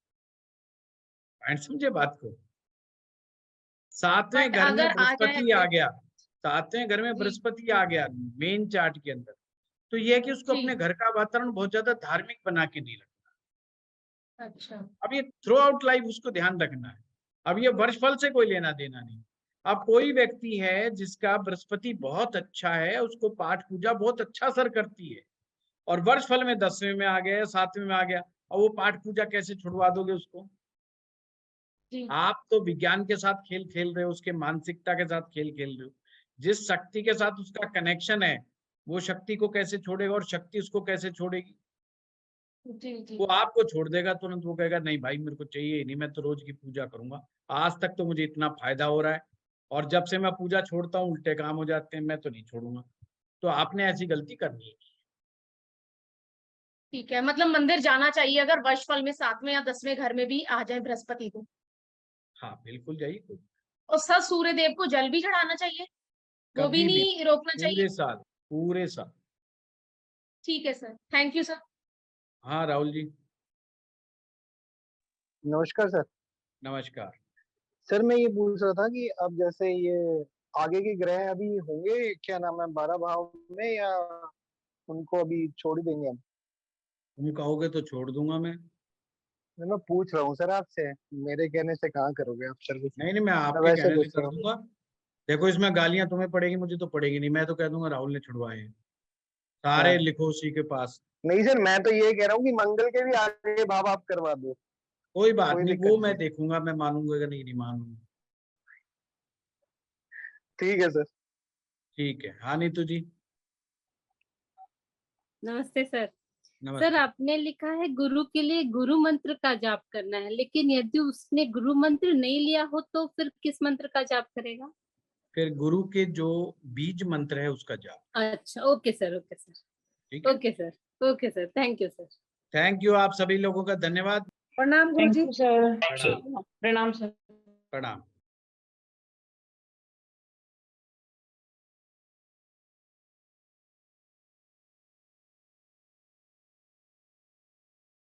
पॉइंट समझे बात को। सातवें बट घर में अगर आ जाए बृहस्पति आ तो? गया, सातवें घर में जी बृहस्पति आ गया मेन चार्ट के अंदर, तो यह है कि उसको जी। अपने घर का वातावरण बहुत ज्यादा धार्मिक बना के नहीं रखना। अच्छा। अब ये थ्रू आउट लाइफ उसको ध्यान रखना है। अब ये वर्षफल से कोई लेना देना नहीं। अब कोई व्यक्ति है जिसका बृहस्पति बहुत अच्छा है, उसको पाठ पूजा बहुत अच्छा असर करती है, और वर्षफल में 10वें में आ गया, 7वें में आ गया, और वो पाठ पूजा कैसे छुड़वा दोगे उसको? जी आप तो विज्ञान के साथ खेल खेल रहे हो, उसके मानसिकता के साथ खेल खेल रहे हो। जिस शक्ति के साथ उसका कनेक्शन है, वो शक्ति को कैसे छोड़ेगा और शक्ति उसको कैसे छोड़ेगी? जी जी वो आपको छोड़ देगा तुरंत, वो कहेगा नहीं भाई मेरे को चाहिए ही नहीं, मैं तो रोज की पूजा करूंगा, आज तक तो मुझे इतना फायदा हो रहा है, और जब से मैं पूजा छोड़ता हूँ उल्टे काम हो जाते हैं, मैं तो नहीं छोड़ूंगा। तो आपने ऐसी गलती करनी है। ठीक है, मतलब मंदिर जाना चाहिए अगर वर्षफल में 7वें या 10वें घर में भी आ जाए बृहस्पति को। हाँ बिल्कुल जाइए, और सर सूर्य देव को जल भी चढ़ाना चाहिए, वो भी कभी भी, नहीं रोकना चाहिए। पूरे साल, पूरे साल। ठीक है सर, थैंक यू सर। हाँ राहुल जी, नमस्कार सर। नमस्कार। सर मैं ये पूछ रहा था कि अब जैसे ये आगे के ग्रह अभी होंगे क्या नाम है 12 भाव में, या उनको अभी छोड़ ही देंगे हम? तुम कहोगे तो छोड़ दूंगा मैं पूछ रहा हूँ सर आपसे, मेरे कहने से कहाँ करोगे आप सर कुछ? नहीं नहीं, मैं मैं आपके वैसे कहने से पूछ कर रहा हूँ। दूंगा। देखो इसमें गालियां तुम्हें पड़ेगी, मुझे तो पड़ेगी नहीं, मैं तो कह दूंगा राहुल ने छुड़वाए हैं। सारे हाँ। लिखो उसी के पास। नहीं सर, मैं तो ये कह रहा हूँ कि मंगल के भी आगे भाव आप करवा दो, कोई बात कोई नहीं, दिक्कत वो नहीं मैं है। देखूंगा, मैं मानूंगा कि नहीं, नहीं मानूंगा। ठीक है सर। ठीक है, हाँ नीतू जी। नमस्ते सर। सर नमस्ते। आपने लिखा है गुरु के लिए गुरु मंत्र का जाप करना है, लेकिन यदि उसने गुरु मंत्र नहीं लिया हो तो फिर किस मंत्र का जाप करेगा? फिर गुरु के जो बीज मंत्र है उसका जाप। अच्छा, ओके सर, ओके सर, ठीक है, okay sir, okay sir, thank you sir. Thank you, आप सभी लोगों का धन्यवाद। प्रणाम थैंक गुरुजी। You sir. प्रणाम। प्रणाम सर। प्रणाम।